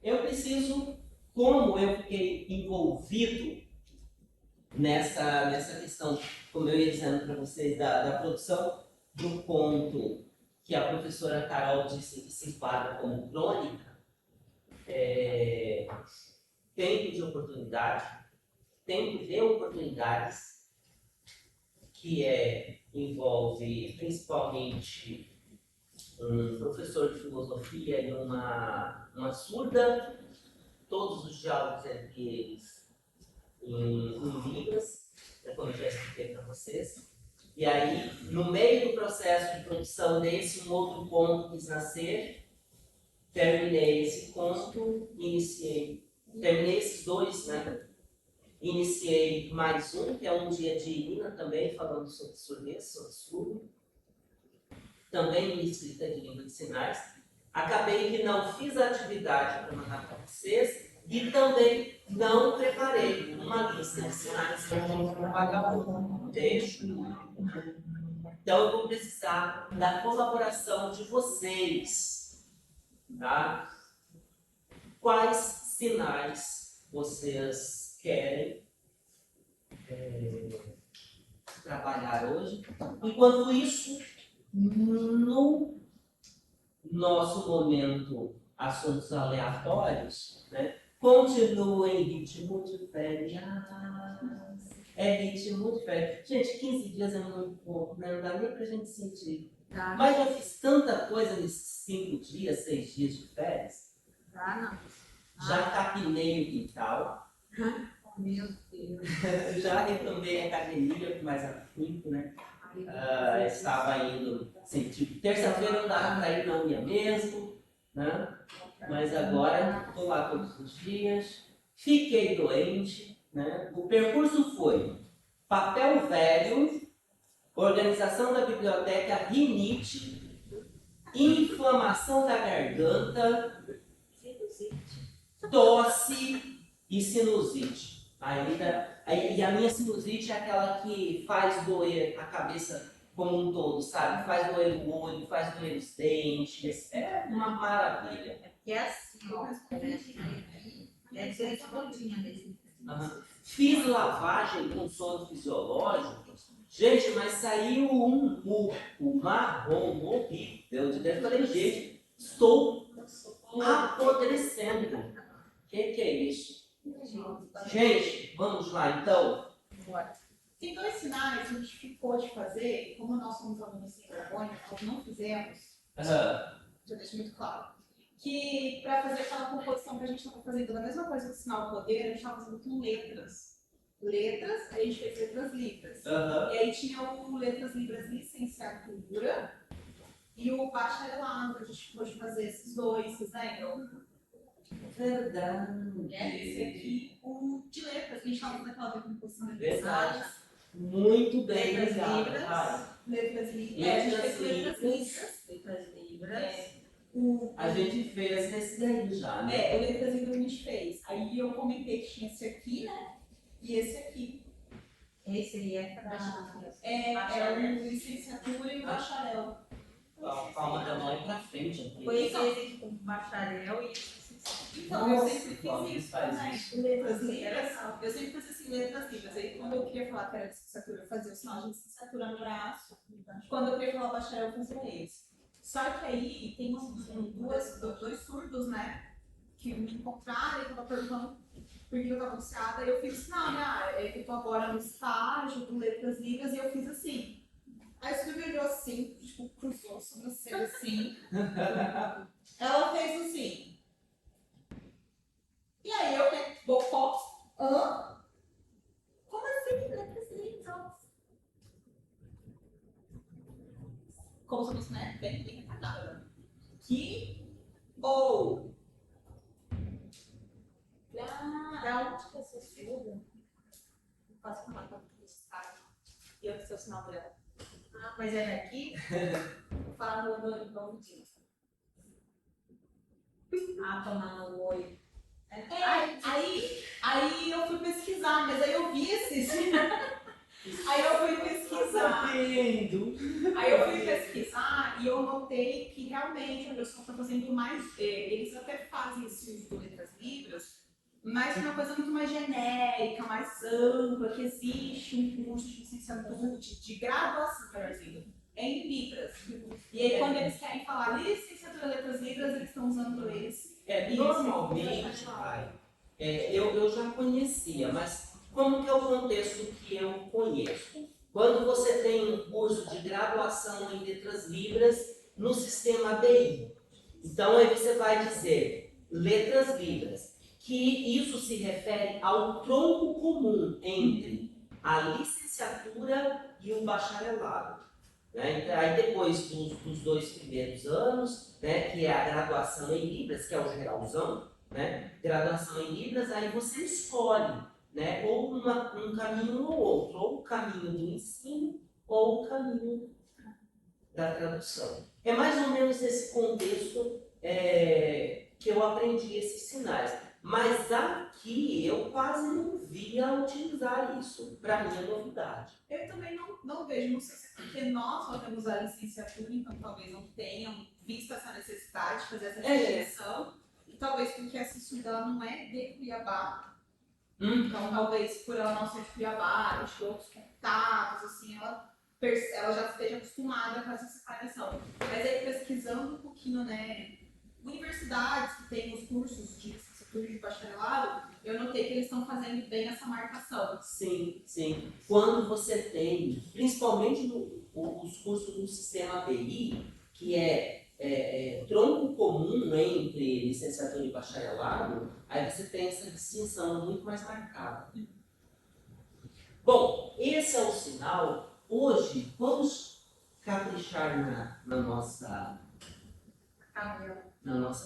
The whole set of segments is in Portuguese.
eu preciso, como eu fiquei envolvido nessa questão, como eu ia dizendo para vocês, da produção do conto que a professora Carol disse que se enquadra como crônica, tempo de oportunidade, tempo de oportunidades, que envolve principalmente um professor de filosofia e uma surda, todos os diálogos entre eles em Libras, como eu já expliquei para vocês. E aí, no meio do processo de produção desse, um outro conto quis nascer, terminei esse conto, terminei esses dois, né? Iniciei mais um, que é Um Dia de Irina, também falando sobre surdez, sobre surdo. Também em escrita de língua de sinais. Acabei que não fiz a atividade para mandar para vocês e também não preparei uma lista de sinais para vagabundo. Deixo. Então eu vou precisar da colaboração de vocês, tá? Quais sinais vocês querem trabalhar hoje? Enquanto isso, no nosso momento assuntos aleatórios, né, continua em ritmo de férias. É ritmo de férias. Gente, 15 dias é muito pouco, né? Não dá nem pra gente sentir. Tá. Mas eu fiz tanta coisa nesses 5 dias, 6 dias de férias. Tá, não. Já capinei o quintal. Meu Deus. Já retomei a academia com mais afinco, né? Estava indo, assim, tipo, terça-feira não dava para ir, não ia mesmo, né? Mas agora estou lá todos os dias. Fiquei doente, né? O percurso foi papel velho, organização da biblioteca, rinite, inflamação da garganta, tosse e sinusite. E a minha sinusite é aquela que faz doer a cabeça como um todo, sabe? Faz doer o olho, faz doer os dentes. É uma maravilha. É porque é assim, ó. É ser escondinha mesmo. Fiz lavagem com soro fisiológico. Gente, mas saiu um marrom horrível de dentro. Eu falei, gente, estou apodrecendo. O que é isso? Gente, vamos lá então. Bora. Tem 2 sinais que a gente ficou de fazer, como nós somos alunos sem vergonha, nós não fizemos, já deixo muito claro, que para fazer aquela composição que a gente estava fazendo da mesma coisa que o sinal poder, a gente estava fazendo com letras. Letras, aí a gente fez letras libras. E aí tinha o letras libras licenciatura e o bacharelado, a gente pôde fazer esses dois, vocês lembram? Verdade. Esse aqui, o de letras, que a gente estava fazendo aquela composição de Verdade. Muito bem, letras obrigado. libras. Letras libras. Letras libras. A gente fez esse daí já, né? O letras libras a gente fez. Aí eu comentei que tinha esse aqui, né? E esse aqui. Esse aí é É o licenciatura e o bacharel. A palma da mão é pra frente. Aqui. Foi esse com bacharel e Então, eu sempre Nossa, fiz isso faz também. isso. Letras libras. Eu sempre fiz assim, letras libras. Aí quando eu queria falar que era licenciatura, eu fazia o sinal de licenciatura no braço. Quando eu queria falar bacharel, eu fazia esse. Só que aí tem dois surdos, né? Que me encontraram e estavam perguntando por que eu estava viciada. E eu fiz assim, não, né? Eu tô agora no estágio do Letras Libras e eu fiz assim. Aí a Silvia olhou assim, tipo, cruzou a sobrancelha assim. Ela fez assim. E aí eu, né, bocó, como assim? Letras Libras? Como se fosse, né, bem retardada. Que ou da onde que eu sou surda? Não posso falar com esse cara. E eu fiz o sinal dela. Ah, mas é daqui? Vou falar no ouvidinho. Ah, tomar no olho. Aí eu fui pesquisar, mas aí eu vi esses. Aí eu fui pesquisar. Sabendo. Aí eu fui pesquisar e eu notei que realmente a pessoa está fazendo mais. Eles até fazem esse uso do letras libras, mas é uma coisa muito mais genérica, mais ampla, que existe um curso de licenciatura, de graduação, melhor dizendo, em Libras. E aí, quando eles querem falar licenciatura em letras libras, eles estão usando esse. Normalmente, eu já conhecia, mas como que é o contexto que eu conheço? Quando você tem um curso de graduação em letras libras no sistema BI, então aí você vai dizer letras libras, que isso se refere ao tronco comum entre a licenciatura e o bacharelado. Né? Então, aí depois dos 2 primeiros anos, né, que é a graduação em Libras, que é o geralzão, né, graduação em Libras, aí você escolhe, né, ou um caminho ou outro, ou o caminho do ensino ou o caminho da tradução. É mais ou menos esse contexto que eu aprendi esses sinais. Mas aqui eu quase não via utilizar isso. Para mim é novidade. Eu também não vejo, não sei se é porque nós só temos a licenciatura, então talvez não tenham visto essa necessidade de fazer essa distinção. E talvez porque essa estuda ela não é de Cuiabá. Então talvez por ela não ser de Cuiabá, de outros contatos, assim, ela já esteja acostumada com essa separação. Mas aí pesquisando um pouquinho, né, universidades que têm os cursos de licenciatura e de bacharelado, eu notei que eles estão fazendo bem essa marcação. Sim, sim. Quando você tem, principalmente os cursos do sistema BI, que é tronco comum entre licenciatura e bacharelado, aí você tem essa distinção muito mais marcada. Bom, esse é o sinal. Hoje, vamos caprichar na nossa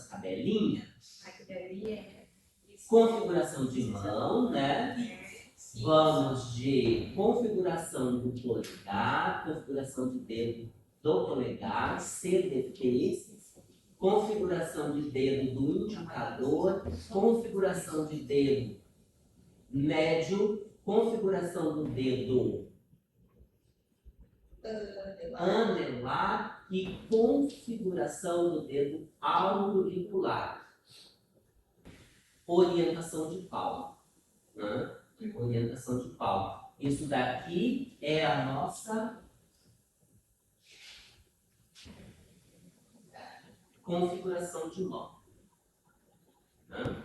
tabelinha. Configuração de mão, né? Vamos de configuração do polegar, configuração de dedo do polegar, CDP, configuração de dedo do indicador, configuração de dedo médio, configuração do dedo anelar e configuração do dedo auricular. Orientação de palma. Né? Orientação de palma. Isso daqui é a nossa configuração de mão. Né?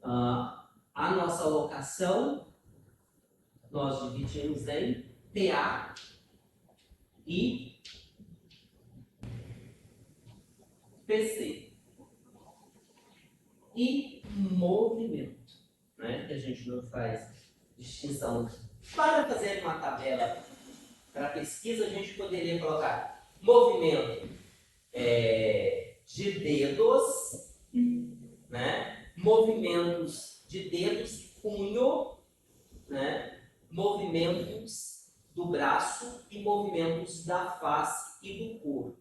A nossa alocação nós dividimos em PA e PC. E movimento, né? Que a gente não faz distinção. Para fazer uma tabela para pesquisa, a gente poderia colocar movimento de dedos, né? Movimentos de dedos e punho, né? Movimentos do braço e movimentos da face e do corpo.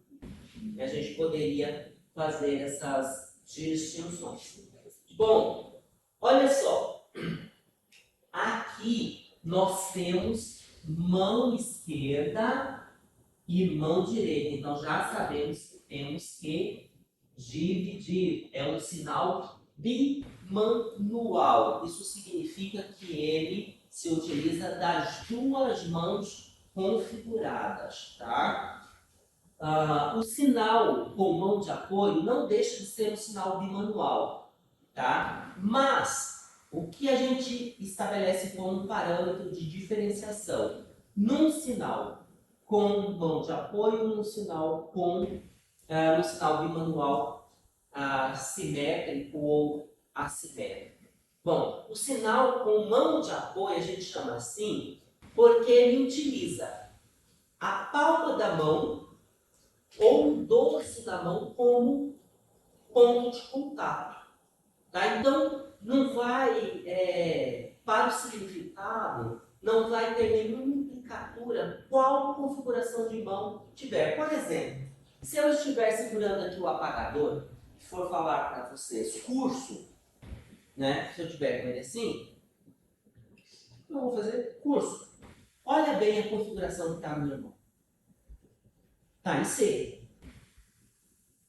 E a gente poderia fazer essas distinções. Bom, olha só. Aqui nós temos mão esquerda e mão direita. Então já sabemos que temos que dividir. É um sinal bimanual. Isso significa que ele se utiliza das duas mãos configuradas, tá? O sinal com mão de apoio não deixa de ser um sinal bimanual, tá? Mas o que a gente estabelece como um parâmetro de diferenciação? Num sinal com mão de apoio, num sinal no sinal bimanual simétrico ou assimétrico. Bom, o sinal com mão de apoio a gente chama assim porque ele utiliza a palma da mão ou o dorso da mão como ponto de contato. Tá? Então, não vai, para o significado, não vai ter nenhuma implicatura qual configuração de mão tiver. Por exemplo, se eu estiver segurando aqui o apagador e for falar para vocês curso, né? Se eu tiver com ele assim, eu vou fazer curso. Olha bem a configuração que está no meu mão. Está em C.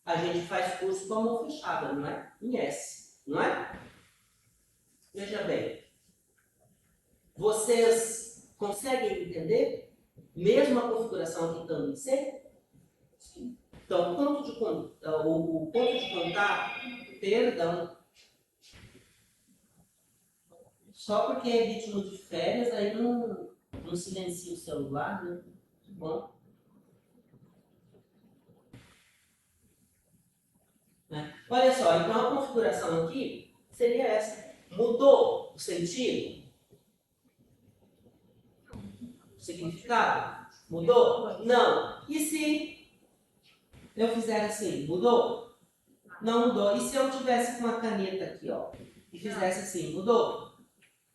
A gente faz curso com a mão fechada, não é? Em S, não é? Veja bem. Vocês conseguem entender? Mesmo a configuração aqui estando em C? Sim. Então, o ponto de contato, perdão. Só porque é ritmo de férias, aí não silencia o celular, né? Bom. Né? Olha só, então a configuração aqui seria essa. Mudou o sentido? O significado? Mudou? Não. E se eu fizer assim? Mudou? Não mudou. E se eu tivesse com uma caneta aqui, ó, e fizesse assim? Mudou?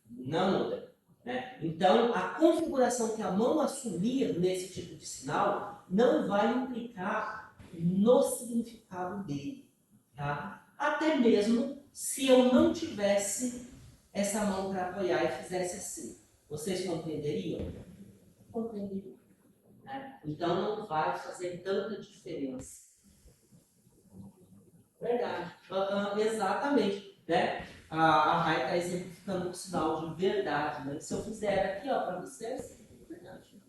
Não muda. Né? Então, a configuração que a mão assumir nesse tipo de sinal não vai implicar no significado dele. Tá? Até mesmo se eu não tivesse essa mão para apoiar e fizesse assim. Vocês compreenderiam? Compreenderiam. Né? Então não vai fazer tanta diferença. Verdade. Exatamente. Né? A Rai está exemplificando um sinal de verdade. Né? Se eu fizer aqui para vocês, verdade.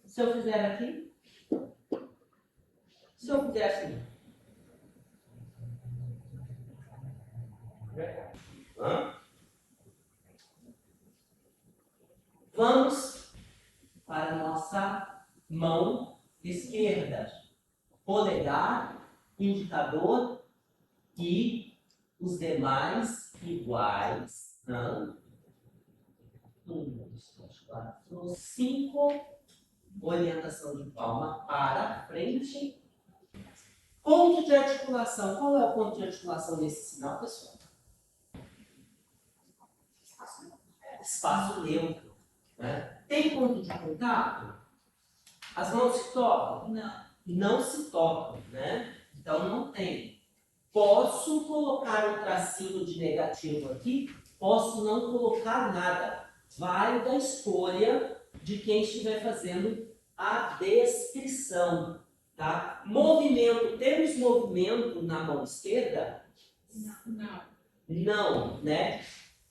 Se eu fizer aqui, se eu fizer assim. Hã? Vamos para a nossa mão esquerda. Polegar, indicador e os demais iguais. 1, 2, 3, 4, 5. Orientação de palma para frente. Ponto de articulação. Qual é o ponto de articulação desse sinal, pessoal? Espaço neutro. Né? Tem ponto de contato? As mãos se tocam? Não. Não se tocam, né? Então não tem. Posso colocar um tracinho de negativo aqui, posso não colocar nada. Vai da escolha de quem estiver fazendo a descrição. Tá? Movimento, temos movimento na mão esquerda? Não. Não, né?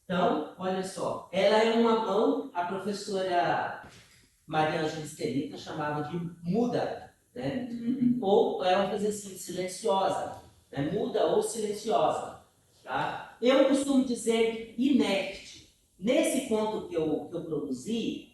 Então, olha só, ela é uma mão, a professora Maria Ângela Estelita chamava de muda, né? Ou ela vai fazer assim, silenciosa, né? Muda ou silenciosa, tá? Eu costumo dizer inerte. Nesse ponto que eu produzi,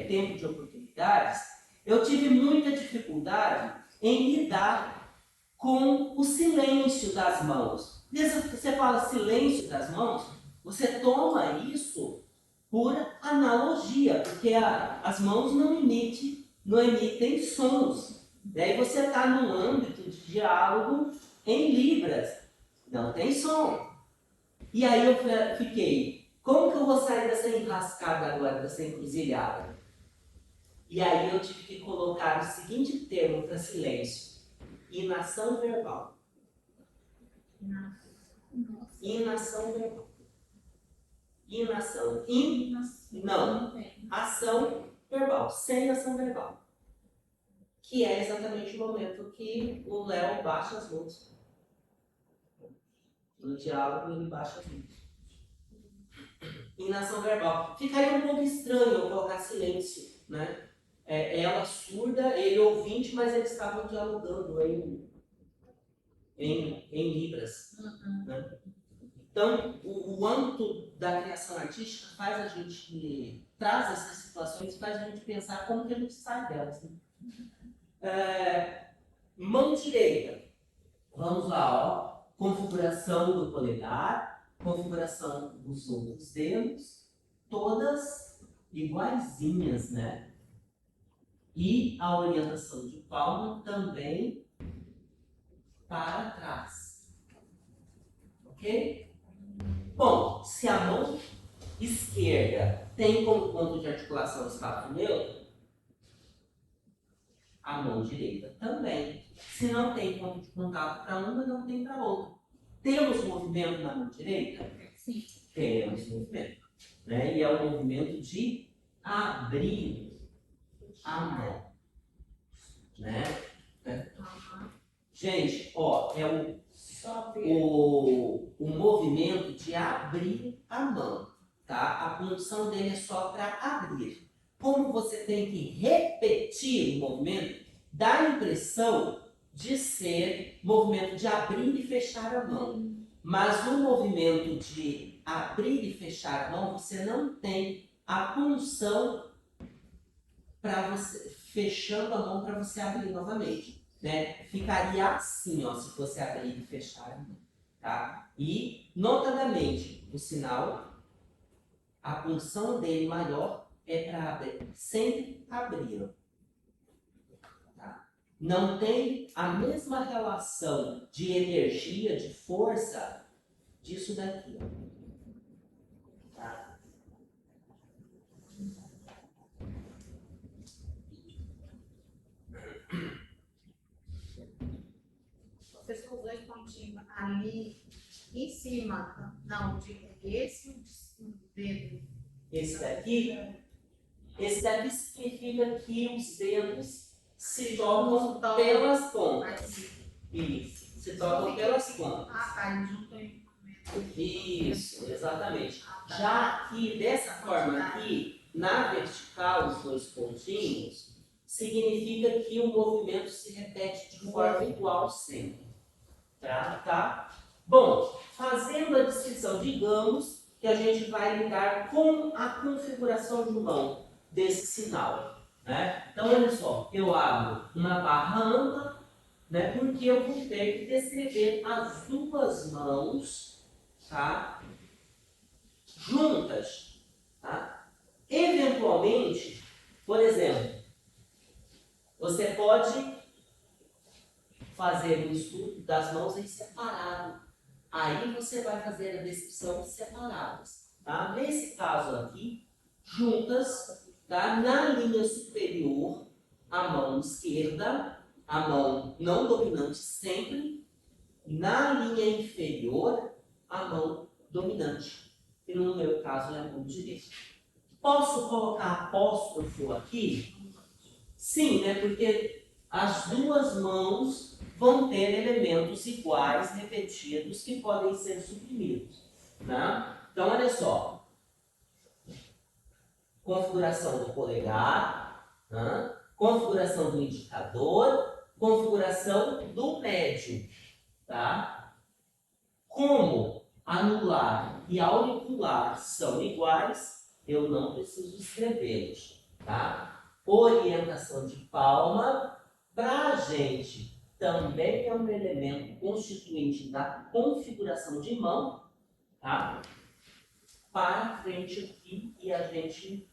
tempo de oportunidades, eu tive muita dificuldade em lidar com o silêncio das mãos. Você fala silêncio das mãos, você toma isso por analogia, porque as mãos não emitem sons. Daí você está num âmbito de diálogo em Libras, não tem som. E aí eu fiquei, como que eu vou sair dessa enrascada agora, dessa encruzilhada? E aí eu tive que colocar o seguinte termo para silêncio: inação verbal. Inação verbal. Inação. Não. Ação verbal. Sem ação verbal. Que é exatamente o momento que o Léo baixa as mãos. No diálogo ele baixa as mãos. Inação verbal. Ficaria um pouco estranho eu colocar silêncio, né? Ela surda, ele ouvinte, mas eles estavam dialogando em Libras. Né? Então, o âmbito da criação artística traz essas situações, faz a gente pensar como que a gente sai delas. Né? Mão direita. Vamos lá, ó. Configuração do polegar, configuração dos outros dedos, todas iguaizinhas, né? E a orientação de palma também para trás. Ok? Bom, se a mão esquerda tem como ponto de articulação o espaço neutro, a mão direita também. Se não tem ponto de contato para uma, não tem para outra. Temos movimento na mão direita? Sim. Temos movimento. Né? E é o movimento de abrir a mão, né? Gente, ó, é o movimento de abrir a mão, tá? A punção dele é só para abrir. Como você tem que repetir o movimento, dá a impressão de ser movimento de abrir e fechar a mão. Mas no movimento de abrir e fechar a mão, você não tem a punção para você, fechando a mão para você abrir novamente, né? Ficaria assim, ó, se fosse abrir e fechar a mão, tá? E, notadamente, o sinal, a punção dele maior é para abrir, sempre abrir, ó. Não tem a mesma relação de energia, de força disso daqui. Tá? Professor, os dois pontinhos ali em cima, não, esse dedo. Esse daqui significa que os dedos se tocam pelas pontas. Isso, se tocam pelas pontas. Ah, tá, eles não têm. Isso, exatamente. Já aqui, dessa forma aqui, na vertical, os dois pontinhos, significa que o movimento se repete de forma igual sempre. Tá? Bom, fazendo a descrição, digamos que a gente vai lidar com a configuração de mão desse sinal. Né? Então, olha só, eu abro uma barra ampla, né, porque eu vou ter que descrever as duas mãos, tá, juntas. Tá? Eventualmente, por exemplo, você pode fazer o estudo das mãos em separado. Aí você vai fazer a descrição separadas. Tá? Nesse caso aqui, juntas, tá? Na linha superior, a mão esquerda, a mão não dominante sempre, na linha inferior, a mão dominante. E no meu caso é a mão direita. Posso colocar apóstrofo aqui? Sim, né? Porque as duas mãos vão ter elementos iguais, repetidos, que podem ser suprimidos. Né? Então, olha só. Configuração do polegar, né? Configuração do indicador, configuração do médio. Tá? Como anular e auricular são iguais, eu não preciso escrevê-los. Tá? Orientação de palma, para a gente, também é um elemento constituinte da configuração de mão. Tá? Para frente aqui e a gente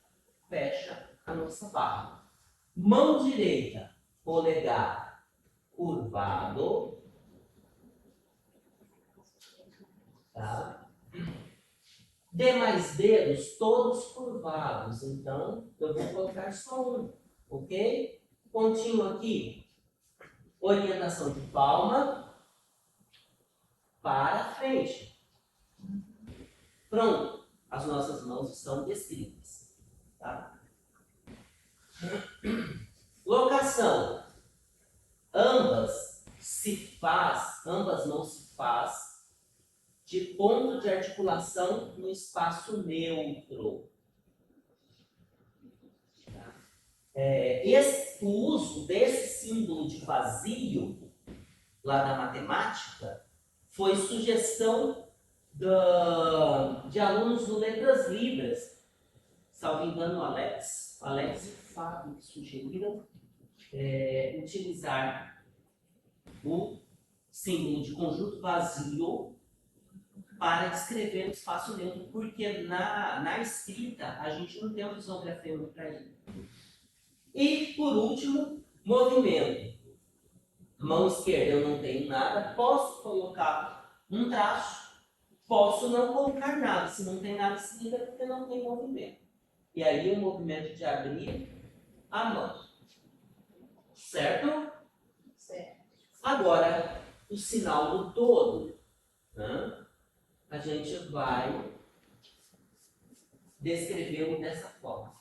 fecha a nossa barra. Mão direita, polegar curvado. Tá? Demais dedos, todos curvados. Então, eu vou colocar só um. Ok? Pontinho aqui. Orientação de palma para frente. Pronto. As nossas mãos estão descritas. Tá? Locação. Ambas mãos se faz de ponto de articulação no espaço neutro. Tá? O uso desse símbolo de vazio, lá da matemática, foi sugestão de alunos do Letras Libras, salvo engano, Alex e Fábio, que sugeriram utilizar o símbolo de conjunto vazio para descrever o espaço neutro, porque na escrita a gente não tem um lisografema para ele. E, por último, movimento. Mão esquerda eu não tenho nada, posso colocar um traço, posso não colocar nada. Se não tem nada escrito é porque não tem movimento. E aí o movimento de abrir a mão. Certo? Certo. Agora, o sinal do todo. Né? A gente vai descrevê-lo dessa forma.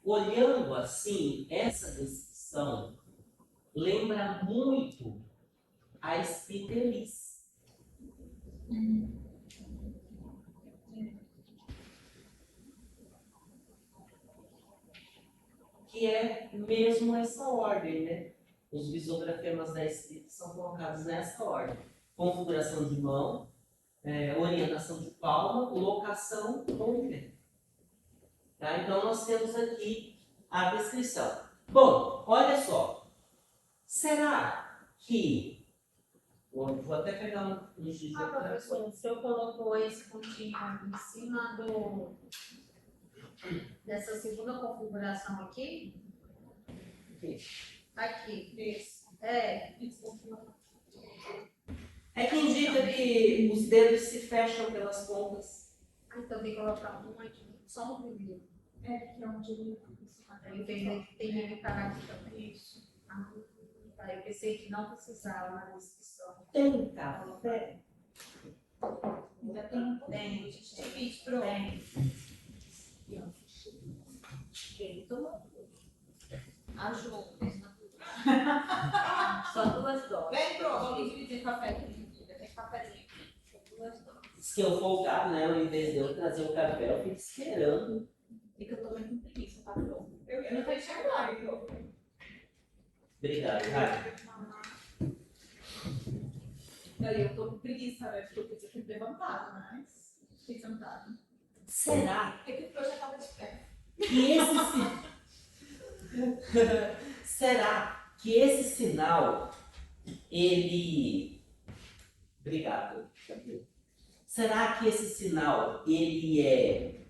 olhando assim, essa descrição lembra muito a escrita Elis. Que é mesmo essa ordem, né? Os bisografemas da escrita são colocados nessa ordem. Configuração de mão, orientação de palma, locação, movimento. Tá? Então, nós temos aqui a descrição. Bom, olha só. Será que... Vou até pegar um giz aqui. Professor, o senhor colocou esse pontinho em cima dessa segunda configuração aqui? Aqui. Isso. É que indica que os dedos se fecham pelas pontas. Então tem que colocar um aqui, só no primeiro. Que é onde ele Aí tem que parar aqui também. Isso. Tá, eu pensei que não precisava na descrição. Tem café? ainda tem Tem. Divide pro Tem. Quem tomou? ajuda. Só 2 doses. Vem pro, vamos dividir café aqui. Tem cafezinho aqui. Só 2 doses. Se eu folgar, né? Ao invés de eu trazer o café, eu fico esperando. É que eu tô meio com preguiça, tá pronto. Eu não tô enxergando. Obrigado, Rádio. Daí eu tô com preguiça, né? Porque eu podia ter levantado, mas fiquei sentado. Será É que o projeto tava de pé. que será que esse sinal, ele... Obrigado. Será que esse sinal, ele é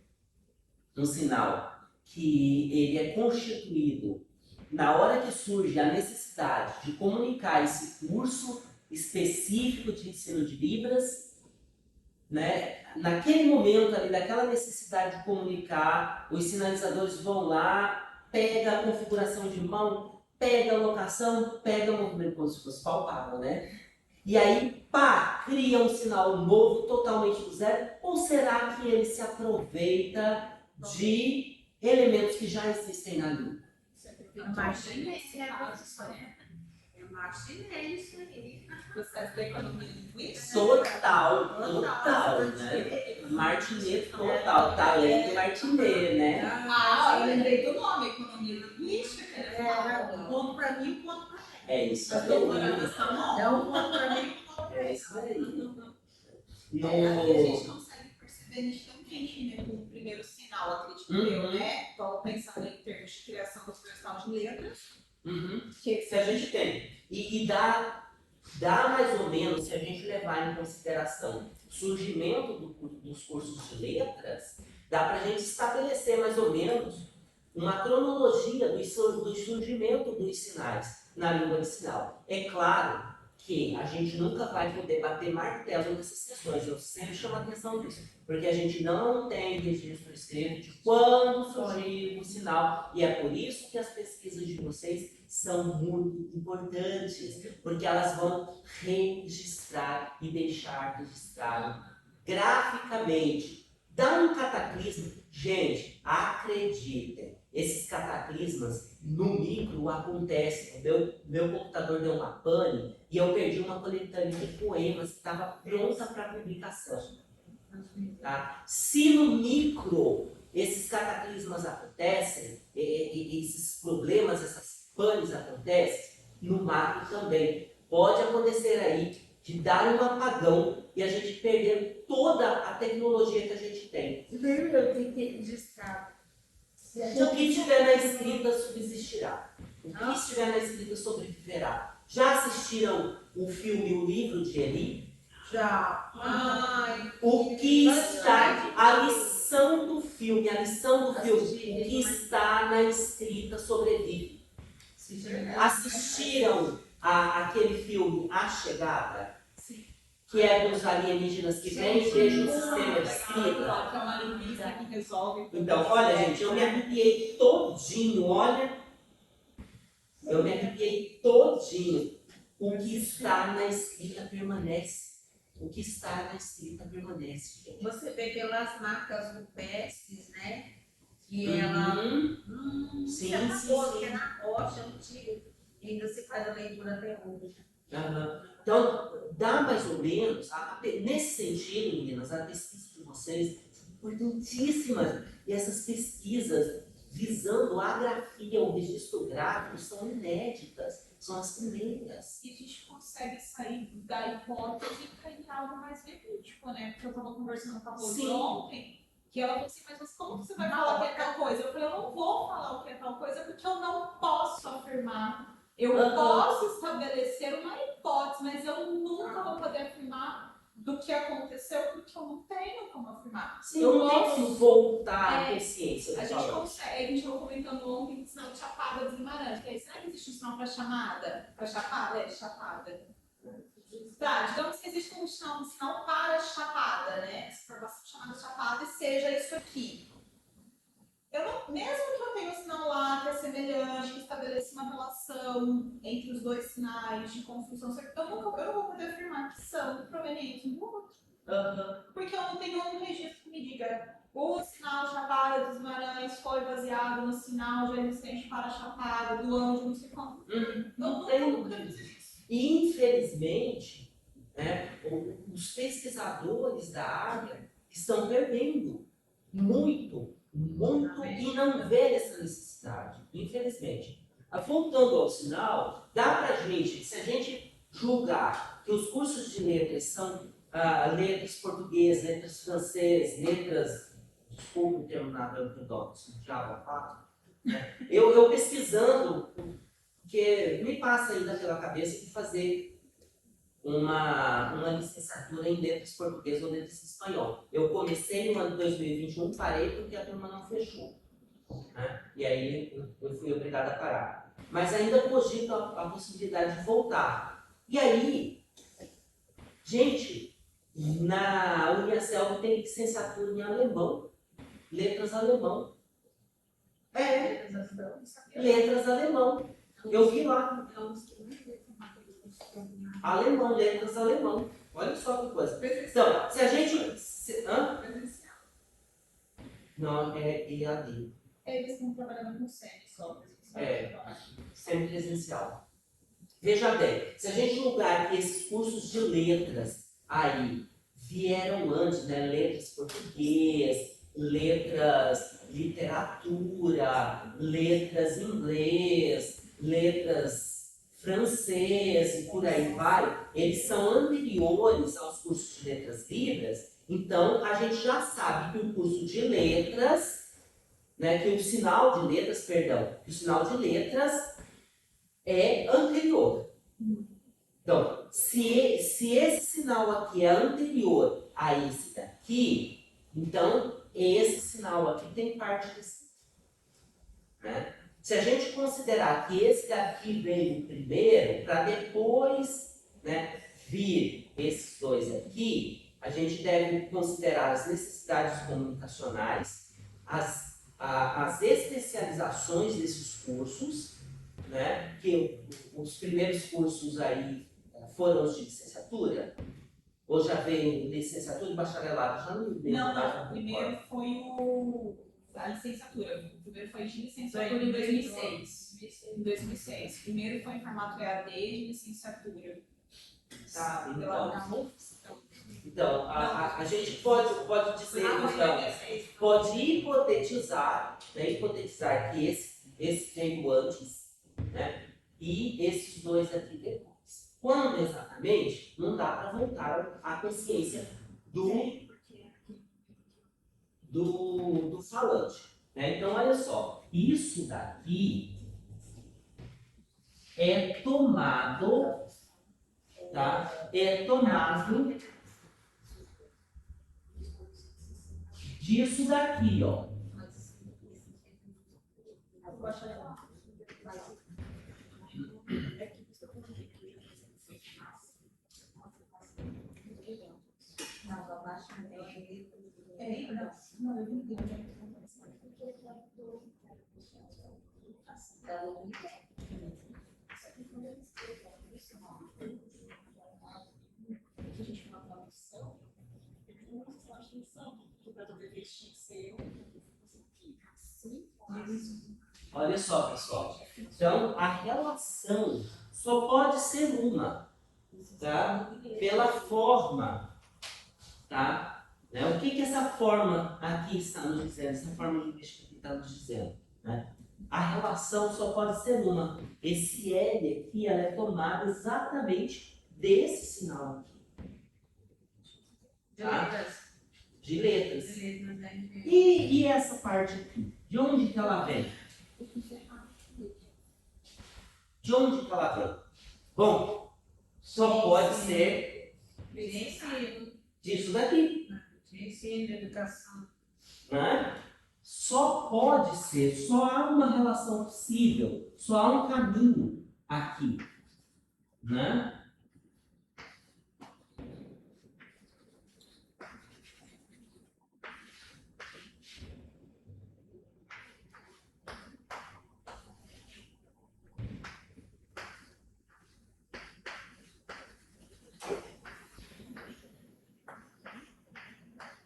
um sinal que ele é constituído na hora que surge a necessidade de comunicar esse curso específico de ensino de Libras, né? Naquele momento ali, daquela necessidade de comunicar, os sinalizadores vão lá, pega a configuração de mão, pega a locação, pega o movimento como se fosse palpável, né? E aí, pá, cria um sinal novo, totalmente do zero, ou será que ele se aproveita de elementos que já existem na língua? Imagina esse professor. Imaginei isso aí. Processo da economia linguística. Total, né? Martinet total, talento Martinet, né? Eu lembrei do nome, economia linguística. Um ponto para mim, um ponto para ele. É isso As aí. doutorandas estão não. É um ponto para mim, um ponto para É ele. isso aí. Aqui a gente consegue perceber nitidamente, né, com o primeiro sinal, acredito eu, né? Estou pensando em termos de criação do primeiro sinal de letras. Se a gente tem. E dá mais ou menos, se a gente levar em consideração o surgimento dos cursos de letras, dá para a gente estabelecer mais ou menos uma cronologia do surgimento dos sinais na língua de sinal. É claro que a gente nunca vai poder bater martelo nessas questões, eu sempre chamo a atenção disso, porque a gente não tem registro escrito de quando surgiu o sinal, e é por isso que as pesquisas de vocês são muito importantes, porque elas vão registrar e deixar registrado graficamente. Dá um cataclismo, gente, acreditem, esses cataclismas no micro acontecem. Meu computador deu uma pane e eu perdi uma coletânea de poemas que estava pronta para publicação. Tá? Se no micro esses cataclismas acontecem, esses problemas, essas panes acontecem, no macro também. Pode acontecer aí de dar um apagão e a gente perder toda a tecnologia que a gente tem. Eu tenho que registrar. O que tiver na escrita subsistirá. O que estiver na escrita sobreviverá. Já assistiram o filme O Livro de Eli? Já. O que está, a lição do filme, o que está na escrita sobrevive. Assistiram aquele filme A Chegada? Que é dos alienígenas que vêm e deixam o sistema de escrita? Que é uma linguista que resolve. Então, olha, gente, eu me arrepiei todinho, olha. Eu me arrepiei todinho. O que está na escrita permanece. O que está na escrita permanece, gente. Você vê pelas marcas rupestres, né? que ela Sim, se acabou, sim, que é sim. na rocha, antiga, e ainda se faz a leitura até hoje. Aham. Então, dá mais ou menos, nesse sentido, meninas, a pesquisa de vocês é importantíssima. E essas pesquisas visando a grafia, o registro gráfico, são inéditas, são as primeiras. E a gente consegue sair da hipótese e cair em algo mais verídico, né? Porque eu estava conversando com a Rose Sim. ontem, que ela falou assim, mas como que você vai falar que é tal coisa? Eu falei, eu não vou falar o que é tal coisa porque eu não posso afirmar. Eu posso estabelecer uma hipótese, mas eu nunca vou poder afirmar do que aconteceu porque eu não tenho como afirmar. Sim, eu não tenho como voltar à É, consciência. A gente consegue, a gente estava comentando ontem o sinal de Chapada dos Guimarães. Que aí, será que existe um sinal para chamada? Para Chapada? É, Chapada. Tá, digamos que existe um sinal para Chapada, né? Essa informação chamada Chapada e seja isso aqui. Mesmo que eu tenha um sinal lá que é semelhante, que estabeleça uma relação entre os dois sinais de construção, eu não vou poder afirmar que são provenientes um do outro. Porque eu não tenho um registro que me diga o sinal Chapada dos Guimarães foi baseado no sinal já existente para Chapada, do ano de não sei como. Não vou poder dizer isso. E, infelizmente, né, os pesquisadores da área estão perdendo muito e não vê essa necessidade, infelizmente. Voltando ao sinal, dá para a gente, se a gente julgar que os cursos de letras são letras português, letras francês, letras, desculpa o termo nada ortodoxo, Java 4, né? Eu pesquisando, porque me passa ainda pela cabeça de fazer uma licenciatura em letras português ou letras espanhol. Eu comecei no ano de 2021, parei porque a turma não fechou. Né? E aí eu fui obrigado a parar. Mas ainda cogito a possibilidade de voltar. E aí, gente, na Uniaselv tem licenciatura em alemão, letras alemão. Letras alemão. Eu vi lá. Alemão, letras alemão. Olha só que coisa. Então, se a gente. Não, é EAD. Eles estão trabalhando com SEMI só. Semipresencial. Veja bem, se a gente julgar que esses cursos de letras aí vieram antes, né? Letras português, letras literatura, letras inglês, letras francês e por aí vai, eles são anteriores aos cursos de letras livres, então a gente já sabe que o curso de letras, né, que o sinal de letras, perdão, que o sinal de letras é anterior. Então, se esse sinal aqui é anterior a esse daqui, então esse sinal aqui tem parte desse. Né? Se a gente considerar que esse daqui veio primeiro, para depois, né, vir esses dois aqui, a gente deve considerar as necessidades comunicacionais, as especializações desses cursos, né, que os primeiros cursos aí foram os de licenciatura, ou já veio licenciatura e bacharelado? Já não veio. Não, o primeiro foi a licenciatura. O primeiro foi de licenciatura em 2006. Em 2006. O primeiro foi em formato EAD de licenciatura. Tá, então a gente pode dizer, então, pode hipotetizar, né, que esse veio antes, né, e esses dois aqui depois. Quando exatamente, não dá para voltar à consciência do falante. Né? Então, olha só, isso daqui é tomado, tá? É tomado disso daqui, ó. Olha só, pessoal. Então, a relação só pode ser uma, tá? Pela forma, tá? Né? O que essa forma aqui está nos dizendo? Essa forma linguística aqui está nos dizendo, né? A relação só pode ser uma. Esse L aqui, ela é tomada exatamente desse sinal aqui, tá? De letras. E essa parte aqui? De onde que ela vem? De onde que ela vem? Bom, só pode ser disso daqui. Ensino, educação. Né? Só pode ser, só há uma relação possível, só há um caminho aqui. Né?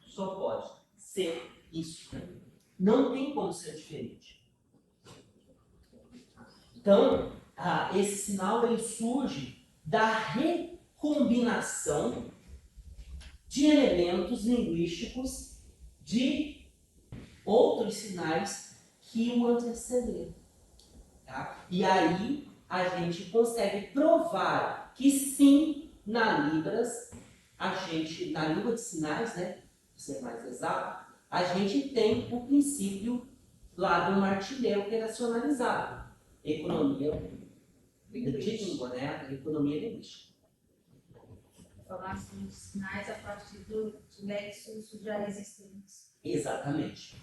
Só pode ser isso. Não tem como ser diferente. Então, esse sinal ele surge da recombinação de elementos linguísticos de outros sinais que o antecederam. Tá? E aí a gente consegue provar que sim, na Libras, na língua de sinais, né, para ser mais exato, a gente tem o princípio lá do martilhão operacionalizado. Economia de língua, né? Economia linguística. Formação de sinais a partir de léxicos já existentes. Exatamente.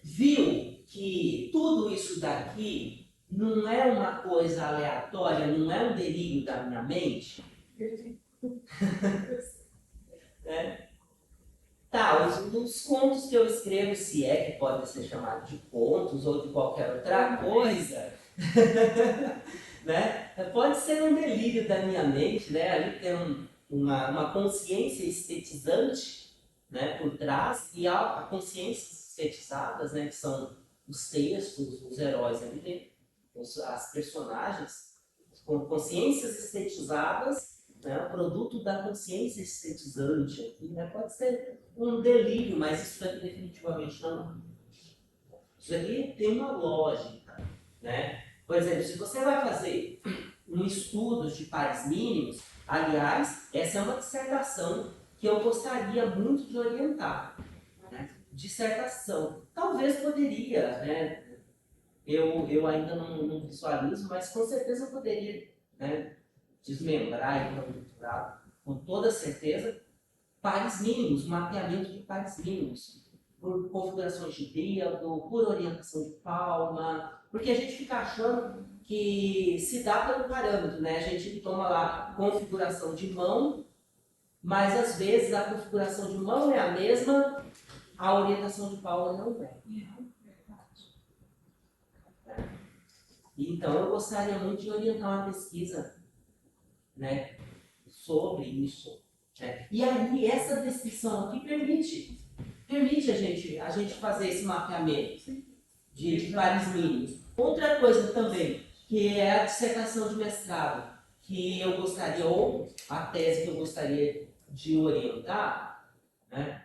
Viu que tudo isso daqui não é uma coisa aleatória, não é um delírio da minha mente? É. Tá, os contos que eu escrevo, se é que podem ser chamados de contos ou de qualquer outra coisa, né? Pode ser um delírio da minha mente, né? Ali tem uma consciência estetizante, né, por trás, e há consciências estetizadas, né, que são os textos, os heróis ali dentro, as personagens, com consciências estetizadas, né, o produto da consciência estetizante aqui, né, pode ser um delírio, mas isso aqui definitivamente não. Isso aqui tem uma lógica, né? Por exemplo, se você vai fazer um estudo de pares mínimos, aliás, essa é uma dissertação que eu gostaria muito de orientar, né? Dissertação. Talvez poderia, né? Eu ainda não visualizo, mas com certeza eu poderia, né, desmembrar e doutorado, com toda certeza, pares mínimos, mapeamento de pares mínimos, por configurações de dedo, por orientação de palma, porque a gente fica achando que se dá pelo parâmetro, né? A gente toma lá configuração de mão, mas às vezes a configuração de mão é a mesma, a orientação de palma não é. Então eu gostaria muito de orientar uma pesquisa, né, sobre isso. Né? E aí essa descrição aqui permite a gente fazer esse mapeamento de pares mínimos. Outra coisa também, que é a dissertação de mestrado, que eu gostaria, ou a tese que eu gostaria de orientar, né?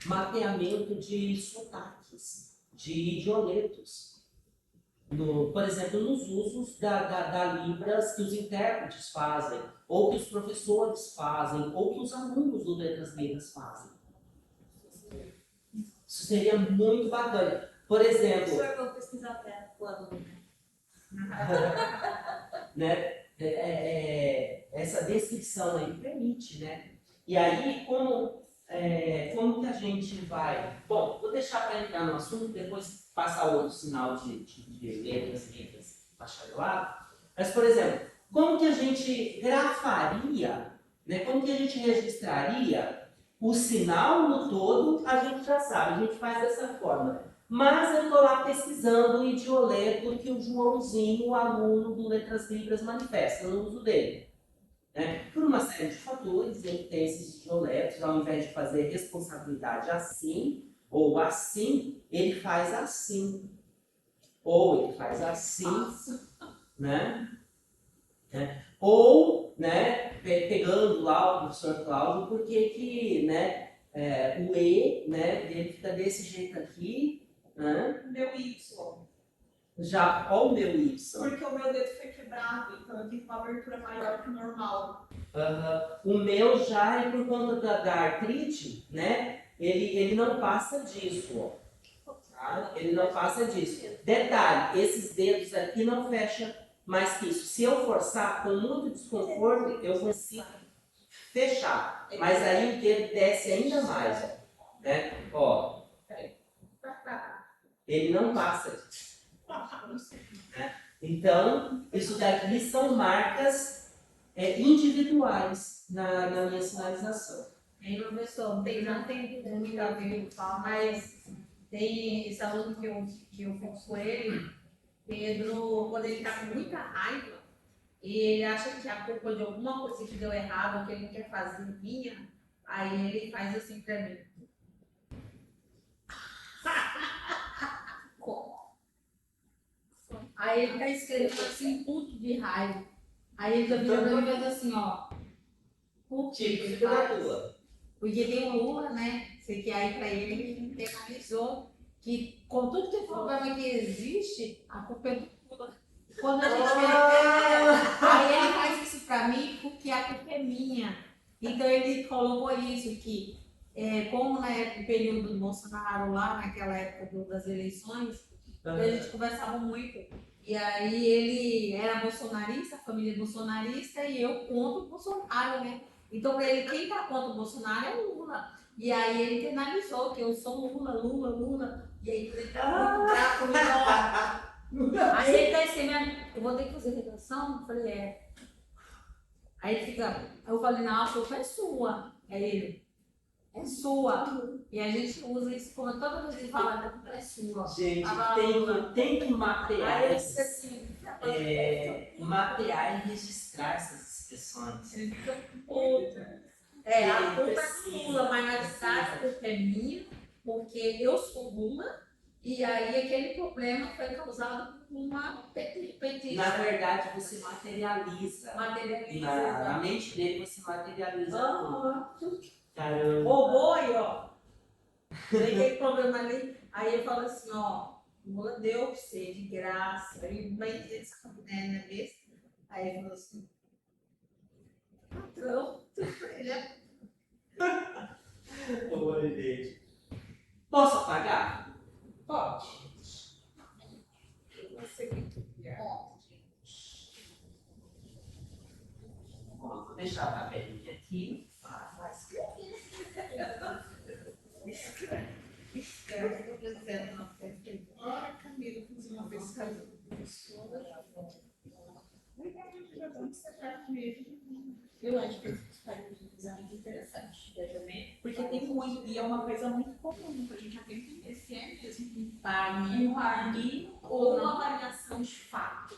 Mapeamento de sotaques, de idioletos. Por exemplo, nos usos da Libras que os intérpretes fazem, ou que os professores fazem, ou que os alunos do Letras Libras fazem. Isso seria muito bacana. Por exemplo... Eu vou pesquisar até o aluno. Né? Essa descrição aí permite, né? E aí, como que a gente vai... Bom, vou deixar para entrar no assunto, depois passar outro sinal de letras, bacharelado. Mas, por exemplo, como que a gente grafaria, né? Como que a gente registraria o sinal no todo, a gente já sabe, a gente faz dessa forma. Mas eu estou lá pesquisando o idioleto que o Joãozinho, o aluno do Letras Libras, manifesta no uso dele. Né? Por uma série de fatores, ele tem esses idioletos, ao invés de fazer responsabilidade assim, ou assim, ele faz assim. Ou ele faz assim, né? Ou, né, pegando lá o professor Cláudio, porque que, né, o E, né, dele fica desse jeito aqui, né? Meu Y. Já, qual o meu Y? Porque o meu dedo foi quebrado, então eu tenho uma abertura maior que o normal. O meu já é por conta da artrite, né? Ele não passa disso, ó. Tá? Ele não passa disso. Detalhe, esses dedos aqui não fecham mais que isso. Se eu forçar com muito desconforto, eu consigo fechar. Mas aí o dedo desce ainda mais, ó. Né? Ó, ele não passa disso. Né? Então, isso daqui são marcas individuais na minha sinalização. Aí, professor, não tem muito a ver, mas tem esse aluno que eu fico com ele, Pedro, quando ele está com muita raiva, e ele acha que a culpa de alguma coisa que deu errado, ou que ele não quer fazer minha, aí ele faz assim pra mim. Aí ele tá escrevendo assim, puto de raiva. Aí ele já vira pra mim e faz assim, ó. Puto Tipo, de fica na raiva. tua. Porque tem o Lula, né? Sei que aí pra ele internalizou que com tudo que é problema que existe, a culpa é do Lula. Quando a gente aí ele faz isso pra mim porque a culpa é minha. Então ele colocou isso, que como na época, período do Bolsonaro lá, naquela época das eleições, a gente conversava muito. E aí ele era bolsonarista, a família bolsonarista, e eu contra o Bolsonaro, né? Então, para ele, quem tá contra o Bolsonaro é o Lula. E aí ele internalizou que eu sou Lula, Lula, Lula. E aí ele tá muito bravo comigo. Aí ele tá assim, eu vou ter que fazer redação? Eu falei, Aí ele fica, eu falei, não, a culpa é sua. Aí ele, é sua. E a gente usa isso como toda vez que ele fala, a culpa é sua. Gente, Lula. tem que mapear, Aí ele fica assim, mapear e registrar essas expressões. ele fica puto. A culpa é Lula, mas na verdade a culpa é minha, porque eu sou Lula, e aí aquele problema foi causado por uma petista. Na verdade, você materializa. Na mente dele, você materializa tudo. Caramba. Roubou aí, ó. Tem aquele problema ali. Aí eu falo assim, ó, Lula deu pra você de graça. Aí vai entender essa cabiné, não é mesmo? Aí ele falou assim, patrão, ele é Oi, gente. Posso apagar? Pode. Você que Vou deixar a tabelinha aqui. Olha, Camila, fiz uma pesquisa com professora. Eu acho que esses países é muito interessante. Porque tem muito, e é uma coisa muito comum, a gente já tem que entender se é mesmo um parinho ou uma variação de fato.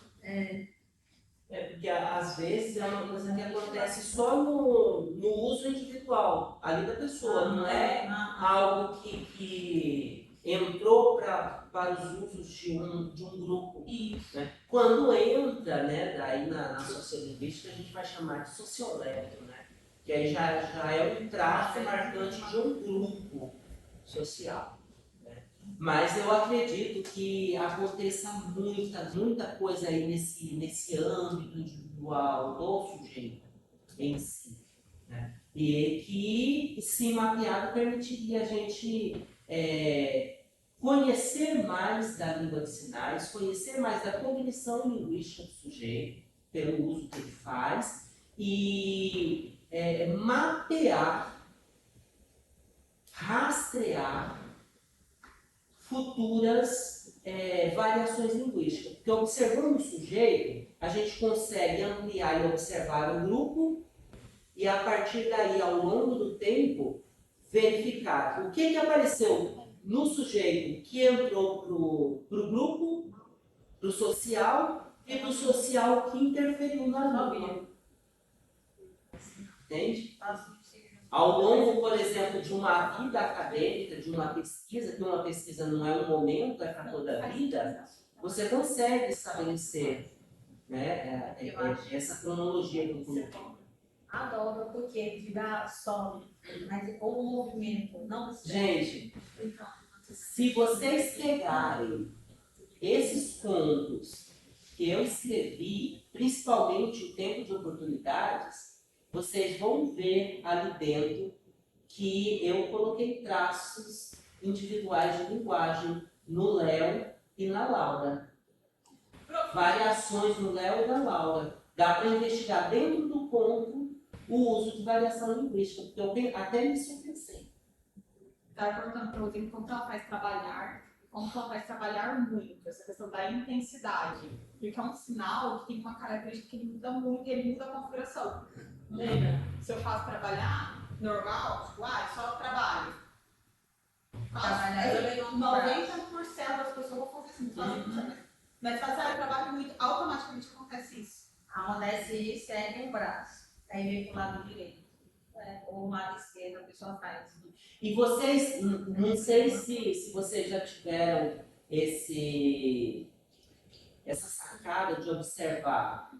Porque às vezes é uma coisa que acontece só no uso individual, ali da pessoa, não é algo que entrou para os usos de um grupo. Isso. Né? Quando entra, né, daí na sociolinguística, a gente vai chamar de socioletro, né? Que aí já é um traço marcante de um grupo social. Né? Mas eu acredito que aconteça muita coisa aí nesse âmbito individual do sujeito em si. Né? E que, se mapeado, permitiria a gente conhecer mais da língua de sinais, conhecer mais da cognição linguística do sujeito, pelo uso que ele faz, e mapear, rastrear futuras variações linguísticas. Porque observando o sujeito, a gente consegue ampliar e observar o grupo, e a partir daí, ao longo do tempo, verificar o que apareceu no sujeito que entrou para o grupo, para o social, e do social que interferiu na língua. Entende? Ao longo, por exemplo, de uma vida acadêmica, de uma pesquisa, que uma pesquisa não é um momento, é para toda a vida, você consegue estabelecer, né, essa cronologia do grupo. Adoro, porque te dá sólido, mas o movimento não se. Gente, se vocês pegarem esses contos que eu escrevi, principalmente o Tempo de Oportunidades, vocês vão ver ali dentro que eu coloquei traços individuais de linguagem no Léo e na Laura. Variações no Léo e na Laura. Dá para investigar dentro do conto o uso de variação linguística, porque eu até nisso eu pensei. Estava perguntando para você como que ela faz trabalhar, como que ela faz trabalhar muito, essa questão da intensidade. Porque é um sinal que tem uma característica que ele muda muito e ele muda a configuração. Muda. Se eu faço trabalhar normal, tipo, só trabalho. Trabalhar, eu leio 90% das pessoas vão fazer assim, mas fazer trabalho muito, automaticamente acontece isso. Acontece isso, segue um braço. Aí vem pro lado direito. Ou o lado esquerdo, a pessoa faz. E vocês, não sei se vocês já tiveram essa sacada de observar.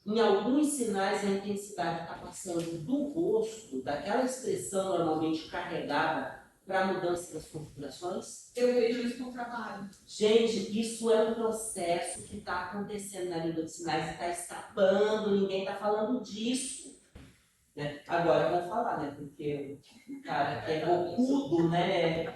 Em alguns sinais, a intensidade está passando do rosto, daquela expressão normalmente carregada, para a mudança das configurações. Eu vejo isso com o trabalho. Gente, isso é um processo que está acontecendo na língua de sinais e está escapando, ninguém está falando disso. Né? Agora eu vou falar, né? Porque o cara que é bocudo, né?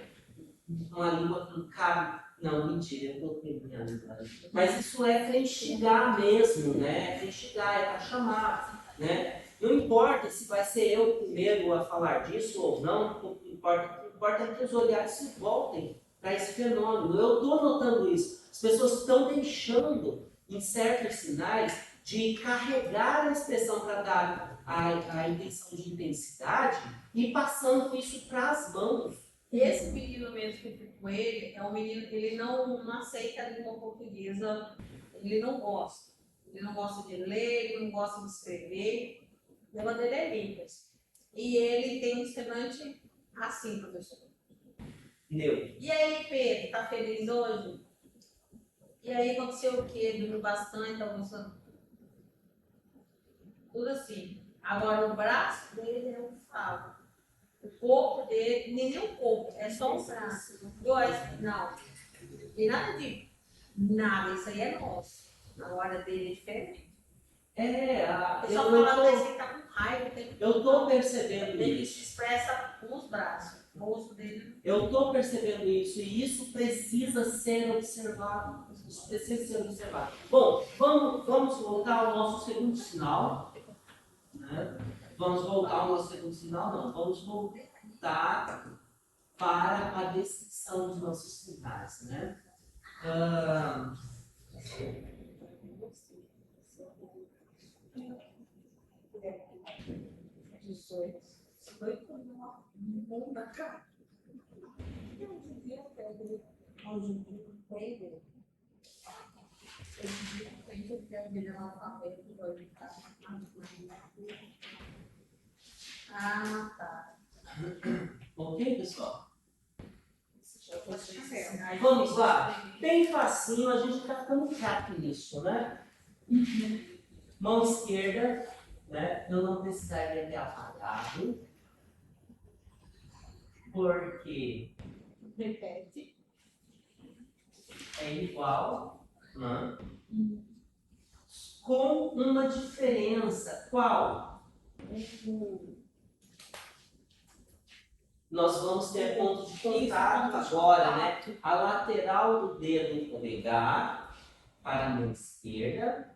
Uma língua que não cabe. Não, mentira, eu coloquei minha língua. Mas isso é para instigar mesmo, né? É para instigar, é para chamar, né? Não importa se vai ser eu o primeiro a falar disso ou não, o que importa é que os olhares se voltem para esse fenômeno. Eu estou notando isso. As pessoas estão deixando, em certos sinais, de carregar a expressão para dar a intenção de intensidade e passando isso para as mãos. Esse menino mesmo que eu fui com ele, é um menino, ele não aceita a língua portuguesa, ele não gosta. Ele não gosta de ler, ele não gosta de escrever. O tema dele é Libras. E ele tem um estudante assim, professor. Entendeu? E aí, Pedro, tá feliz hoje? E aí, aconteceu o quê? Dormiu bastante, tá almoçando? Tudo assim. Agora, o braço dele é um falo. O corpo dele, nem o corpo, é só um braço. Não. E nada de nada, isso aí é nosso. Agora dele é diferente. Eu Só falando assim, tá com raiva. estou percebendo Ele isso. se expressa com os braços. O rosto dele. Eu estou percebendo isso e isso precisa ser observado. Isso precisa ser observado. Bom, vamos voltar ao nosso segundo sinal. Né? Vamos voltar ao nosso segundo sinal? Não, vamos voltar para a descrição dos nossos sinais. Né? Ah, tá. Ok, pessoal? Vamos lá. Bem facinho, a gente está ficando craque nisso, né? Mão esquerda, né? Eu não precisaria ter apagado. Porque Repete. é igual, né? Com uma diferença. Qual? Nós vamos ter ponto de contato agora, né? A lateral do dedo polegar para a mão esquerda,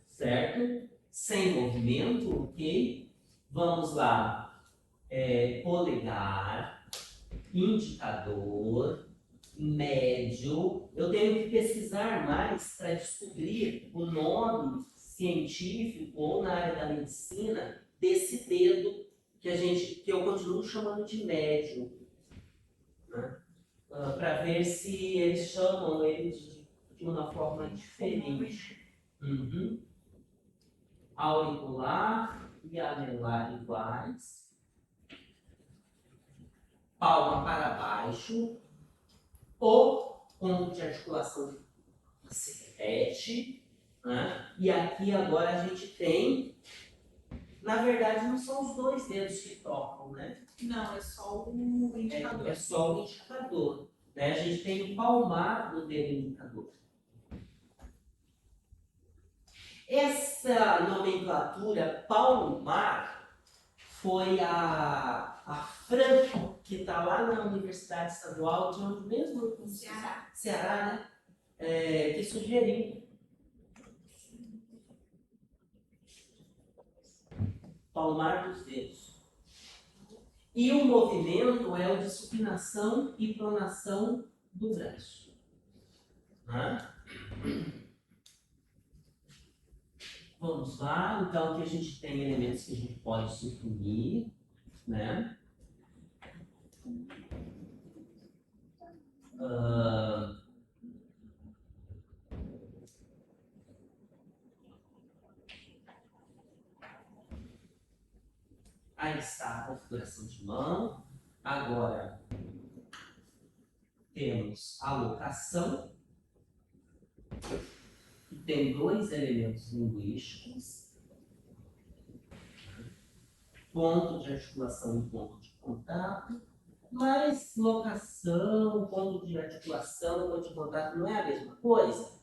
certo? Sem movimento, ok? Vamos lá. Polegar, indicador, médio. Eu tenho que pesquisar mais para descobrir o nome científico ou na área da medicina desse dedo que eu continuo chamando de médio, né? Para ver se eles chamam ele de uma forma diferente. Auricular, e anelar iguais. Palma para baixo. O ponto de articulação se repete. Né? E aqui agora a gente tem, na verdade, não são os dois dedos que tocam, né? Não, é só o indicador. É só o indicador. Né? A gente tem o palmar do dedo indicador. Essa nomenclatura palmar foi a Franco, que está lá na Universidade Estadual de onde mesmo? Ceará, né? Que sugeriu. Palmar dos dedos. E o movimento é o de supinação e pronação do braço. Vamos lá, então aqui a gente tem elementos que a gente pode suprimir, né? Aí está a configuração de mão. Agora temos a locação, que tem dois elementos linguísticos: ponto de articulação e ponto de contato. Mas locação, ponto de articulação, ponto de contato não é a mesma coisa?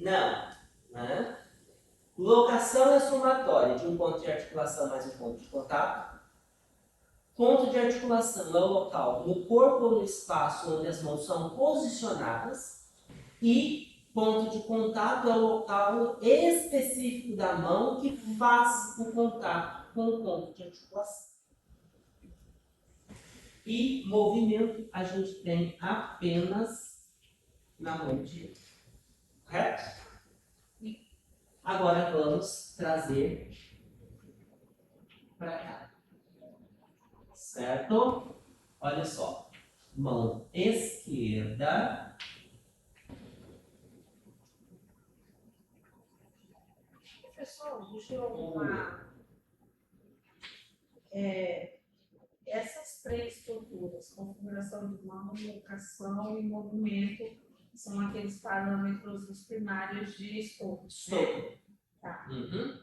Não. Né? Locação é somatória de um ponto de articulação mais um ponto de contato. Ponto de articulação é o local no corpo ou no espaço onde as mãos são posicionadas. E ponto de contato é o local específico da mão que faz o contato com o ponto de articulação. E movimento a gente tem apenas na mão direita. Correto? Agora vamos trazer para cá. Certo? Olha só. Mão esquerda. Pessoal, deixa eu arrumar. Essas três estruturas, configuração de mão, locação e movimento, são aqueles parâmetros primários de Stokes. Estou. Tá. Uhum.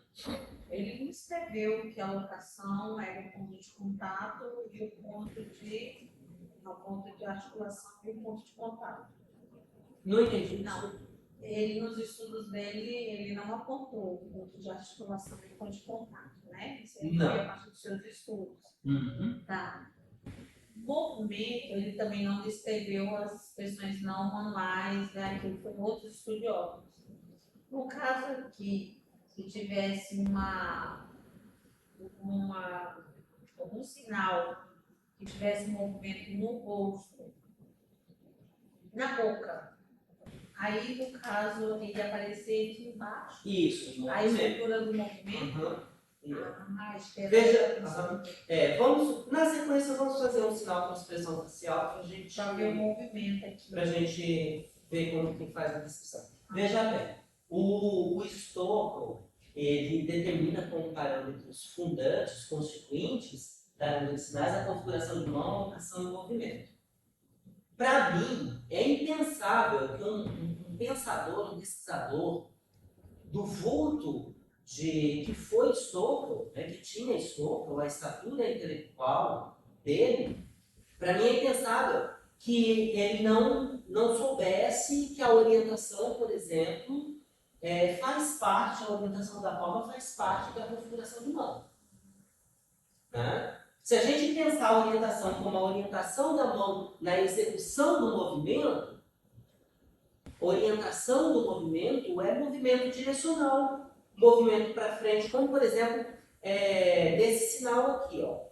Ele escreveu que a locação era o ponto de contato e o ponto de articulação e o ponto de contato. Não entendi. Não. Ele, nos estudos dele, ele não apontou o ponto de articulação e o ponto de contato, né? Isso aí foi a partir dos seus estudos. Uhum. Tá. Movimento, ele também não descreveu as expressões não manuais, né? Que foram outros estudiosos. No caso aqui, se tivesse algum sinal que tivesse movimento no rosto, na boca, aí no caso ele aparecer aqui embaixo. Isso, A movimento. estrutura do movimento. Uhum. Veja, vamos, na sequência vamos fazer um sinal com expressão facial para ver o movimento aqui. a gente ver como que faz a descrição. Veja bem, o Stokes, ele determina como parâmetros fundantes, constituintes da língua de sinais a configuração de mão, locação e movimento. Para mim, é impensável que um pensador, um pesquisador do vulto que foi Stokes, né, que tinha Stokes, a estatura intelectual dele, para mim é impensável que ele não soubesse que a orientação, por exemplo, faz parte, a orientação da palma faz parte da configuração de mão. Né? Se a gente pensar a orientação como a orientação da mão na execução do movimento, orientação do movimento é movimento direcional, movimento para frente, como por exemplo, desse sinal aqui, ó.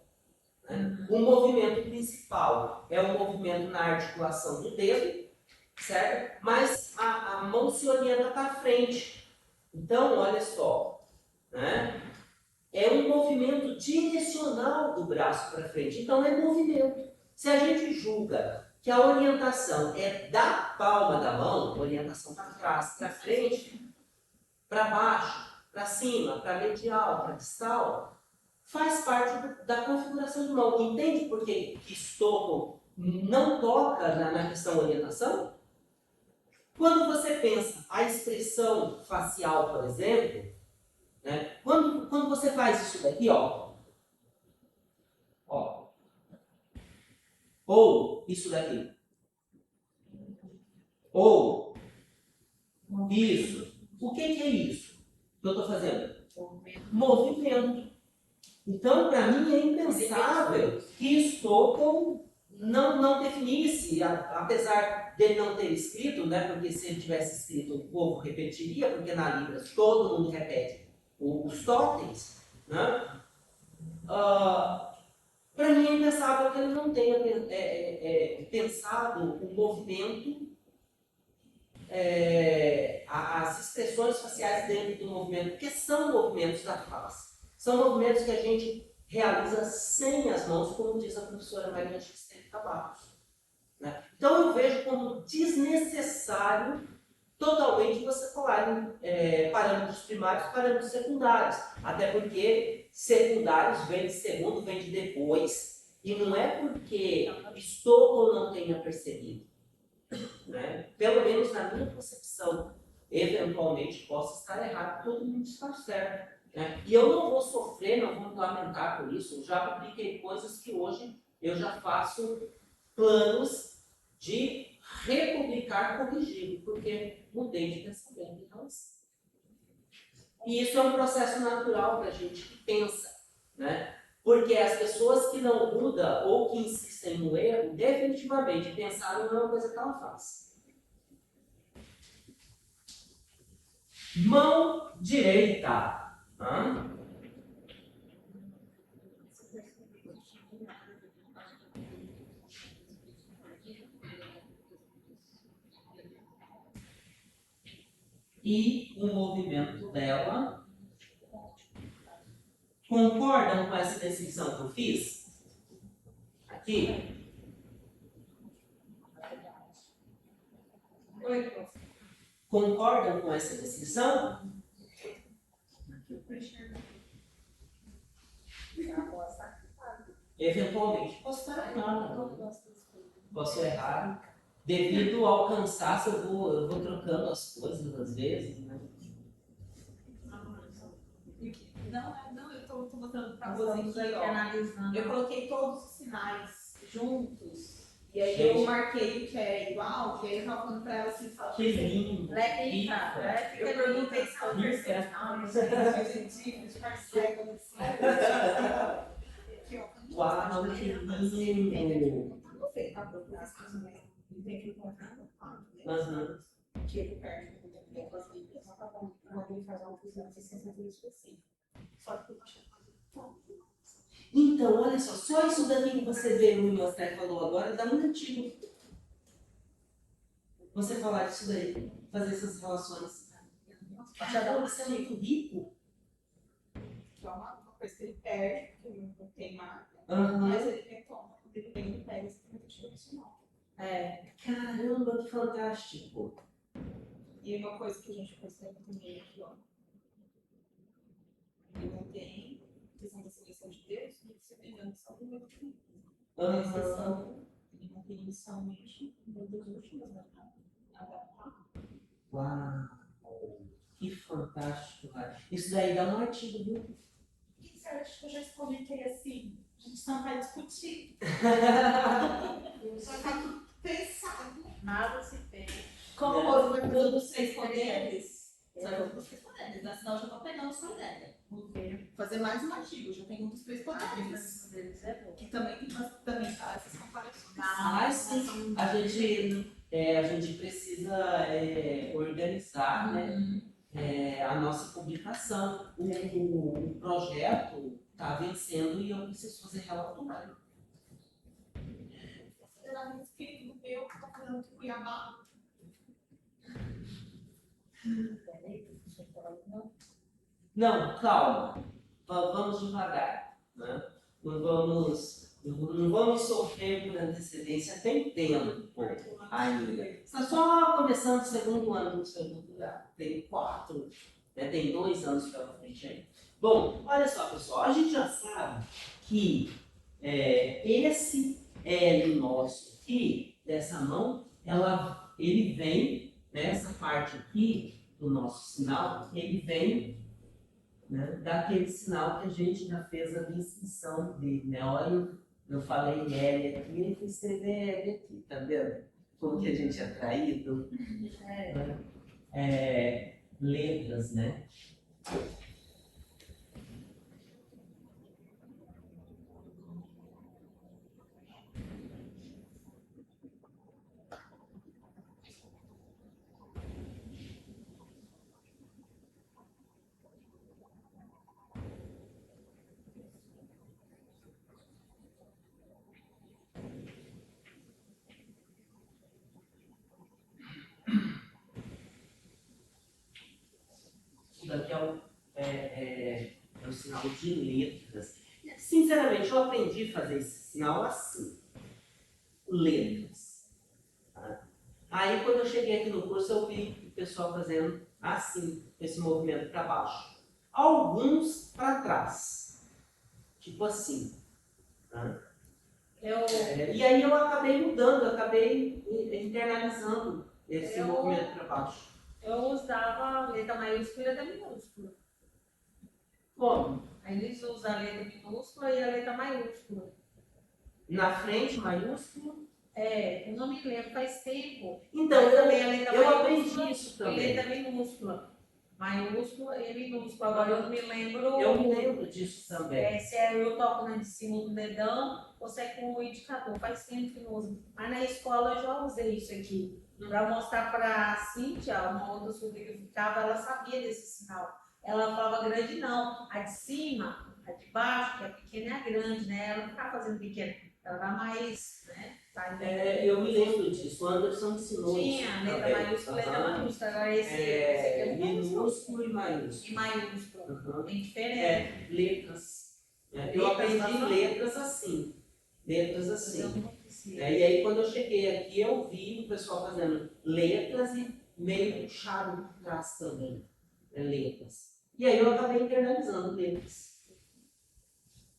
Né? O movimento principal é o movimento na articulação do dedo, certo? Mas a mão se orienta para frente. Então, olha só, né? É um movimento direcional do braço para frente. Então, é movimento. Se a gente julga que a orientação é da palma da mão, orientação para trás, para frente, para baixo, para cima, para medial, para distal, faz parte da configuração de mão. Entende por que Stockel não toca na questão orientação? Quando você pensa a expressão facial, por exemplo, né, quando você faz isso daqui, ó, ou isso daqui, ou isso, o que é isso que eu estou fazendo? Movimento. Então, para mim, é impensável que Stockel não definisse, apesar dele não ter escrito, né, porque se ele tivesse escrito, o povo repetiria, porque na Libras todo mundo repete os totens, né? Para mim é impensável que ele não tenha pensado o movimento, as expressões faciais dentro do movimento, porque são movimentos da face. São movimentos que a gente realiza sem as mãos, como diz a professora Maria Cristina Barros. Né? Então eu vejo como desnecessário totalmente você falar em parâmetros primários e parâmetros secundários. Até porque secundários vem de segundo, vem de depois, e não é porque estou ou não tenha percebido. Né? Pelo menos na minha concepção, eventualmente posso estar errado, todo mundo está certo. Né? E eu não vou sofrer, não vou me lamentar por isso. Eu já publiquei coisas que hoje eu já faço planos de republicar corrigido, porque mudei de pensamento. Então, e isso é um processo natural para a gente que pensa. Né? Porque as pessoas que não mudam ou que insistem no erro, definitivamente pensaram não é uma coisa que ela faz. Mão direita. E o movimento dela. Concordam com essa descrição que eu fiz? Aqui. Concordam com essa descrição? Eventualmente posso estar errado. Posso errar. Devido ao cansaço, eu vou trocando as coisas às vezes. Né? Não, eu estou mostrando para vocês aqui, ó. Eu coloquei todos os sinais juntos. E aí eu marquei o que é igual, e aí eu estava falando para ela assim, fala. Que lindo! Eu perguntei se ela percebe. Os parceiros. Uau, que lindo! Tem que encontrar no quadro. Que ele perde com as Bíblias. Quando ele faz uma fusão de 60 específica. Só que eu acho que então, olha só isso daqui que você vê no Mostre falou agora, dá muito antigo. Você falar disso daí, fazer essas relações. Caramba, você é muito rico. é uma coisa que ele perde, que ele não tem marca, mas ele retoma. Quando ele vem, ele pega esse ponto tradicional. Caramba, que fantástico. E uma coisa que a gente percebe também aqui, ó. Ele não tem questão da seleção de Deus, e semelhança do meu filho. A exceção, ele não tem inicialmente, uma das últimas, né? Uau, que fantástico. Isso daí dá um artigo, viu? O que você acha que eu já comentei assim? A gente não vai discutir. Já está tudo pensado. Nada se fez. Como o outro vai fazer dos 6 poderes? Só eu vou dos 6 poderes, né? Senão eu já estou pegando a sua ideia. Fazer mais um artigo, já tem um dos 3 poderes. Que também tem essas comparações. Sim. A gente precisa organizar, né, a nossa publicação. O projeto está vencendo e eu preciso fazer relatório. Será que o espírito do meu que está fazendo de Cuiabá? Não, calma. Vamos devagar. Né? Não vamos sofrer por antecedência. Tem tempo ainda. Está só começando o segundo ano do seu doutorado. Tem 4. né? Tem 2 anos pela frente aí. Bom, olha só, pessoal, a gente já sabe que esse L nosso aqui, dessa mão, ele vem, nessa parte aqui do nosso sinal, ele vem, né, daquele sinal que a gente já fez a distinção dele, né? Olha, eu falei L aqui, ele foi escrever L aqui, tá vendo? Como que a gente é traído? Letras, né? Isso daqui é o sinal de letras. Sinceramente, eu aprendi a fazer esse sinal assim. Letras. Tá? Aí, quando eu cheguei aqui no curso, eu vi o pessoal fazendo assim, esse movimento para baixo. Alguns para trás. Tipo assim. Tá? E aí eu acabei mudando, eu acabei internalizando esse movimento para baixo. Eu usava letra maiúscula e letra minúscula. Como? Aí eles usam a letra minúscula e a letra maiúscula. Na frente, maiúsculo? Eu não me lembro, faz tempo. Então, Mas também a letra eu maiúscula aprendi isso e também. letra minúscula. Maiúscula e minúscula. Agora eu não me lembro. Eu me lembro disso também. Se eu toco na de cima do dedão, ou se é com o indicador. Faz tempo que não uso. Mas na escola eu já usei isso aqui. Para mostrar para a Cíntia, uma outra sobrinha que ficava, ela sabia desse sinal. Ela falava grande não. A de cima, a de baixo, que é pequena, é a grande, né? Ela não ficava fazendo pequena. Ela era mais, né? Eu me lembro disso. O Anderson ensinou isso. Tinha letra também. maiúscula e letra minúscula. Agora esse aqui é minúsculo e maiúsculo. e maiúsculo. Uhum. Bem diferente. Letras. Eu aprendi letras assim. Letras assim. E aí, quando eu cheguei aqui, eu vi o pessoal fazendo letras e meio puxado por trás também. Letras. E aí, eu acabei internalizando letras.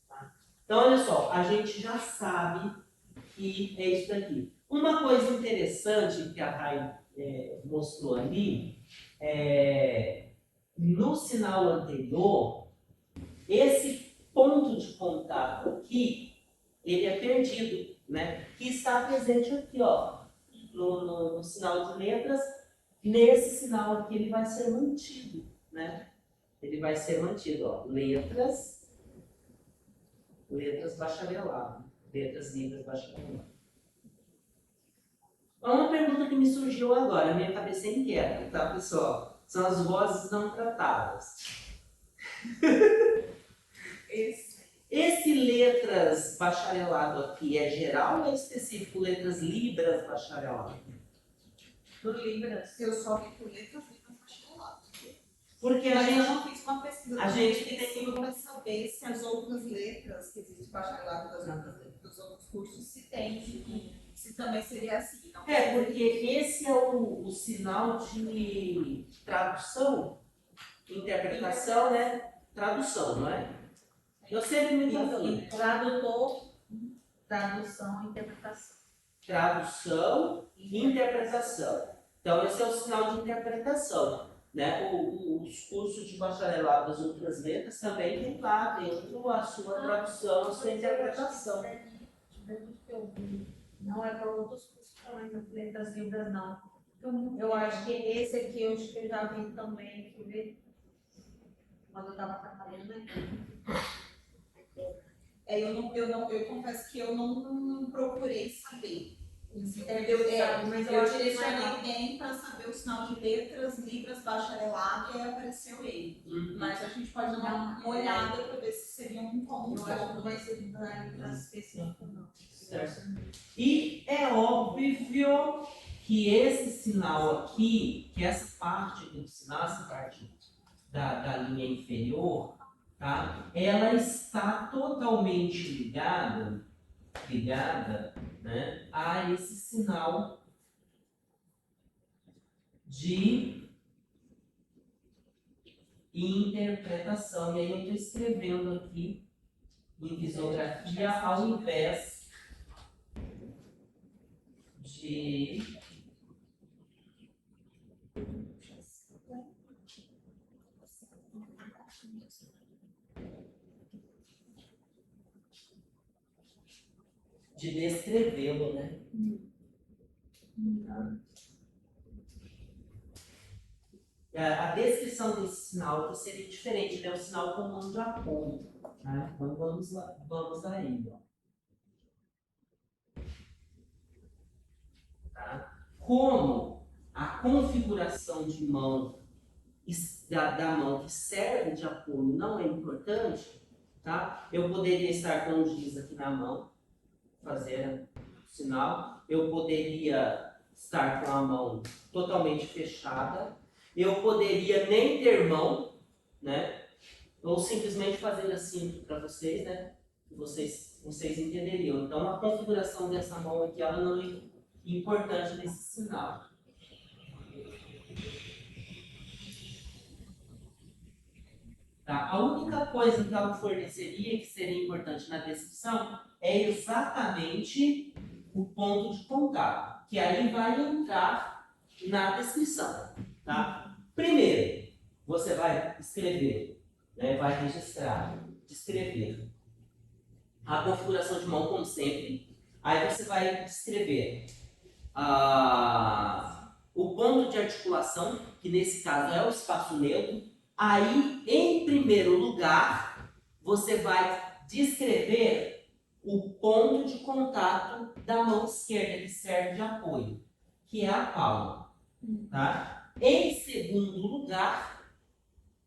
Tá? Então, olha só, a gente já sabe que é isso daqui. Uma coisa interessante que a Rai mostrou ali, no sinal anterior, esse ponto de contato aqui, ele é perdido, né? Que está presente aqui, ó, no sinal de letras. Nesse sinal aqui ele vai ser mantido, né? Ele vai ser mantido, ó, letras bacharelado, letras livres bacharelado. Uma pergunta que me surgiu agora, minha cabeça é inquieta, tá, pessoal? São as vozes não tratadas. Esse letras bacharelado aqui é geral ou é específico letras libras bacharelado? Do Libras. Eu só vi por letras bacharelado. Porque a Mas gente eu não fiz uma pesquisa a gente específica para saber se as outras letras que existem bacharelado dos outros cursos, se tem, se também seria assim. Não? porque esse é o sinal de tradução, interpretação, né? Tradução, não é? Eu sempre me confundo. Tradutor, tradução e interpretação. Tradução e interpretação. Então, esse é o sinal de interpretação. Né? Os cursos de bacharelado das outras letras também tem lá dentro a sua tradução, a sua interpretação. Não é para outros cursos também, letras libras não. Eu acho que esse aqui eu já vi também, deixa eu ver. Quando eu estava trabalhando aqui. Eu confesso que eu não procurei saber. Mas Eu direcionei bem para saber o sinal de letras, libras, bacharelado, e aí apareceu ele. Mas a gente pode dar uma olhada para ver se seria um comum. eu acho que não vai ser específico, não. Certo. E é óbvio que esse sinal aqui, que essa parte aqui do sinal, essa parte da linha inferior, tá? Ela está totalmente ligada, né, a esse sinal e interpretação. E aí eu estou escrevendo aqui em fisiografia ao invés de descrevê-lo, né? A descrição desse sinal aqui seria diferente, ele é um sinal com mão de apoio. Tá? Então vamos lá, vamos ainda. Tá? Como a configuração de mão da mão que serve de apoio não é importante, tá? Eu poderia estar com o giz aqui na mão, fazer o sinal. Eu poderia estar com a mão totalmente fechada. Eu poderia nem ter mão, né? Ou simplesmente fazer assim para vocês, né? Vocês entenderiam. Então, a configuração dessa mão aqui, ela não é importante nesse sinal. Tá? A única coisa que ela forneceria, que seria importante na descrição, é exatamente o ponto de contato, que aí vai entrar na descrição. Tá? Primeiro, você vai escrever, né? Vai registrar, descrever a configuração de mão, como sempre. Aí você vai descrever o ponto de articulação, que nesse caso é o espaço neutro. Aí, em primeiro lugar, você vai descrever o ponto de contato da mão esquerda, que serve de apoio, que é a palma. Tá? Em segundo lugar,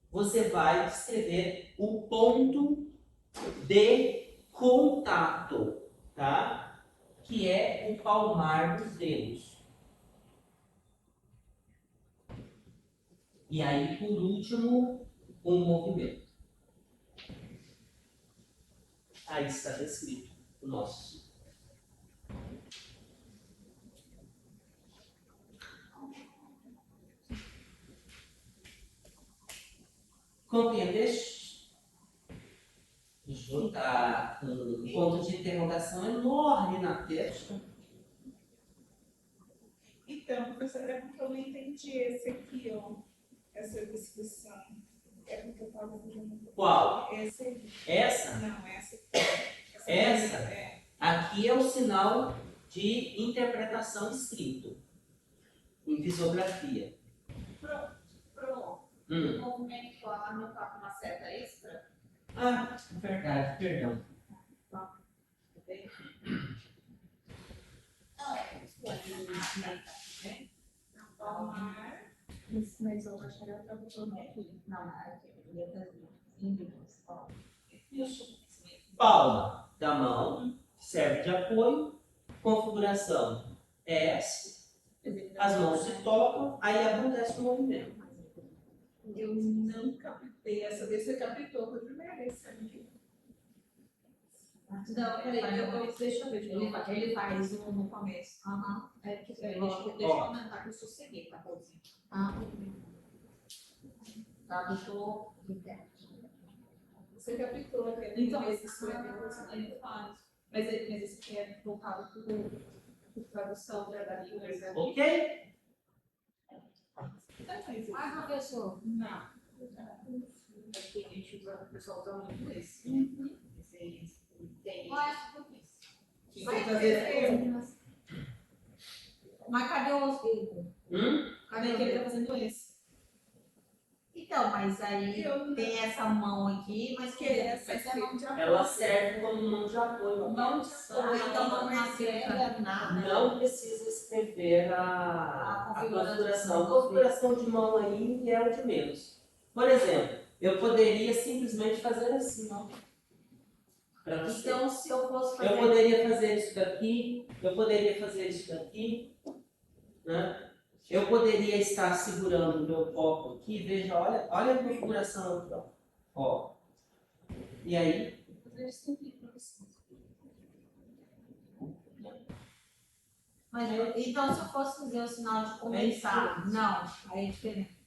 você vai descrever o ponto de contato, tá? Que é o palmar dos dedos. E aí, por último, um movimento. Aí está descrito o nosso. Compreendeste? Juntar um ponto de interrogação enorme na testa. Então, professora, é porque eu não entendi esse aqui, ó. Essa descrição. É porque eu estava fazendo. Qual? Essa aqui. Essa? Não, essa aqui. Essa? É. Aqui é o sinal de interpretação escrito, em fisiografia. Pro movimento lá não tá com uma seta extra? Ah, verdade, perdão. Palmar. Mas eu acharia que eu vou aqui. Não, aqui. Eu ia fazer índices. Palma da mão, serve de apoio. Configuração é essa. As mãos se tocam, aí acontece o movimento. Eu não captei essa vez. Você captou? Foi a primeira vez que eu Não, peraí, deixa eu ver. Ele faz um no começo. Deixa eu aumentar que eu sosseguei, tá bomzinho. Tradutor interno. Você captou aquele Então, vez que escreveu, ele faz. Mas esse aqui é voltado para tradução da língua. Ok? Professor. Não. Aqui a gente usa, o pessoal usa muito esse. Tem Qual é a professora? que Vai fazer. Mas cadê os dedos? Cadê que ele tá fazendo esse? Então, mas aí tem essa mão aqui, mas que Essa é mão de apoio. Ela serve como mão de apoio. Mão de apoio. então não escreve nada. Não precisa escrever a configuração. A configuração de mão aí é o de menos. Por exemplo, eu poderia simplesmente fazer assim, ó. Pra você. Então, se eu fosse fazer. Eu poderia fazer isso daqui, eu poderia fazer isso daqui, né? Eu poderia estar segurando o meu copo aqui, veja, olha a configuração aqui, ó. E aí? Mas então, se eu fosse fazer o sinal de começar, não, aí é diferente.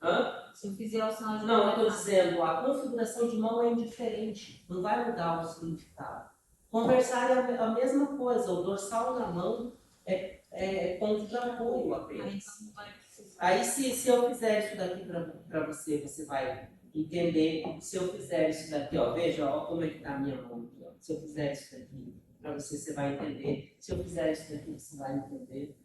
Hã? Se eu fizer o sinal de Não, eu estou conversar. dizendo, a configuração de mão é indiferente, não vai mudar o significado. Conversar é a mesma coisa, o dorsal da mão é ponto de apoio Aí apenas. então não vai precisar. Aí se eu fizer isso daqui para você, você vai entender. Se eu fizer isso daqui, ó, veja ó, como é que está a minha mão aqui. Ó. Se eu fizer isso daqui para você, você vai entender. Se eu fizer isso daqui, você vai entender.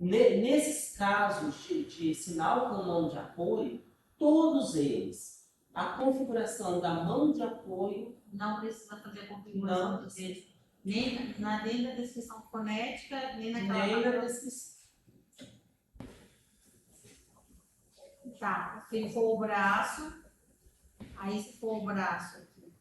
Nesses casos de sinal com mão de apoio, todos eles, a configuração da mão de apoio Não precisa fazer a configuração Não. do dedo. Nem na descrição fonética, nem naquela nem na parte. descrição. Tá, se ele for o braço, aí se for o braço aqui,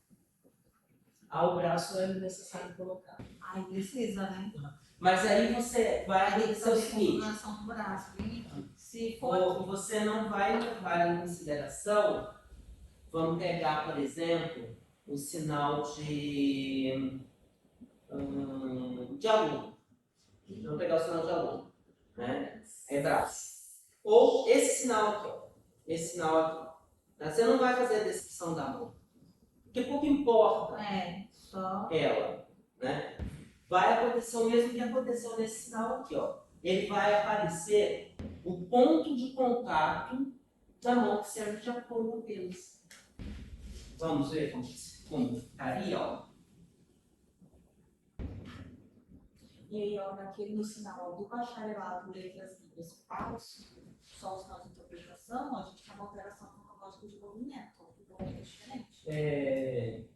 Ao braço é necessário colocar. aí precisa, né? Mas aí você vai Aí tem que acontecer o fazer a seguinte. configuração do braço. E se for Você não vai levar em consideração, vamos pegar, por exemplo, o sinal de aluno. Vamos pegar o sinal de aluno, né? É braço. Ou esse sinal aqui, ó. Esse sinal aqui. Tá? Você não vai fazer a descrição da mão. Porque pouco importa só ela, né? Vai acontecer o mesmo que aconteceu nesse sinal aqui, ó. Ele vai aparecer o ponto de contato da mão que serve de apoio apenas. Vamos ver como ficaria, ó. E aí, ó, no sinal do bacharelado letras livres para só o sinal de interpretação, a gente tem uma alteração cronológica de movimento. O movimento é diferente.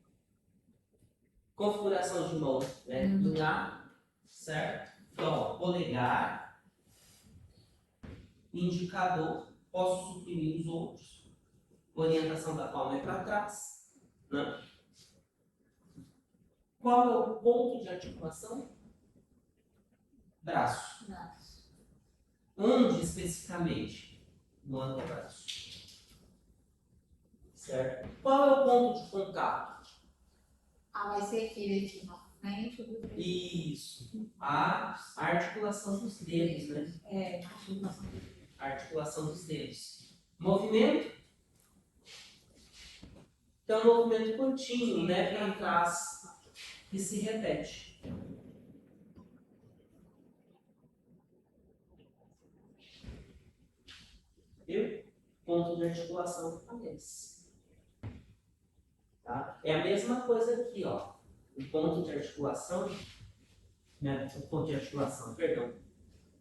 Configuração de mão, né? Em A, certo? Então, ó, polegar, indicador, posso suprimir os outros. Orientação da palma é para trás, né? Qual é o ponto de articulação? Braço. braço. Onde especificamente? No antebraço. Certo? Qual é o ponto de contato? Vai ser aquele aqui na frente do dedo. Isso. A articulação dos dedos, né? A articulação do dedo. Articulação dos dedos. Movimento. Então, movimento contínuo, né? Para trás, que se repete. Viu? Ponto de articulação aparece. Tá? É a mesma coisa aqui, ó. O ponto de articulação, né? O ponto de articulação, perdão.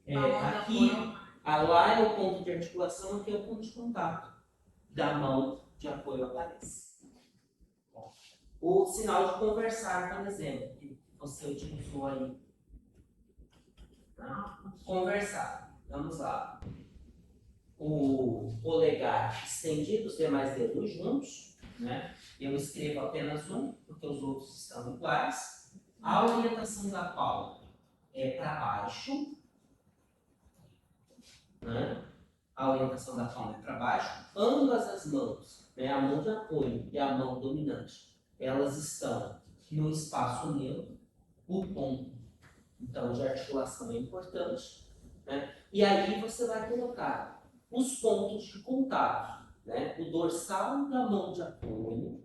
Aqui, lá é o ponto de articulação, aqui é o ponto de contato da mão de apoio aparece. O sinal de conversar, por exemplo, que você utilizou aí. Tá? Conversar. Vamos lá. O polegar estendido, os demais dedos juntos, né? Eu escrevo apenas um, porque os outros estão iguais. A orientação da palma é para baixo, né? A orientação da palma é para baixo. Ambas as mãos, né? A mão de apoio e a mão dominante, elas estão no espaço neutro. O ponto, então, de articulação é importante, né? E aí você vai colocar os pontos de contato, né? O dorsal da mão de apoio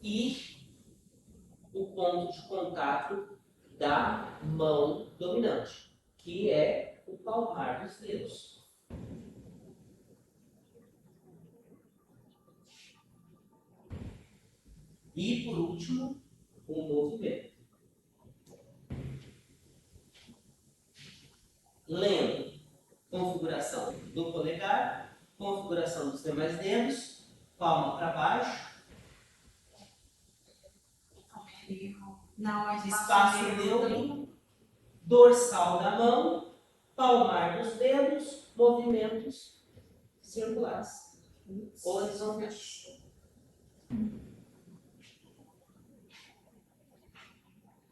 e o ponto de contato da mão dominante, que é o palmar dos dedos. E, por último, o movimento. Lendo, configuração do polegar, configuração dos demais dedos, palma para baixo, Não, espaço neutro, dorsal da mão, palmar dos dedos, movimentos circulares, horizontais.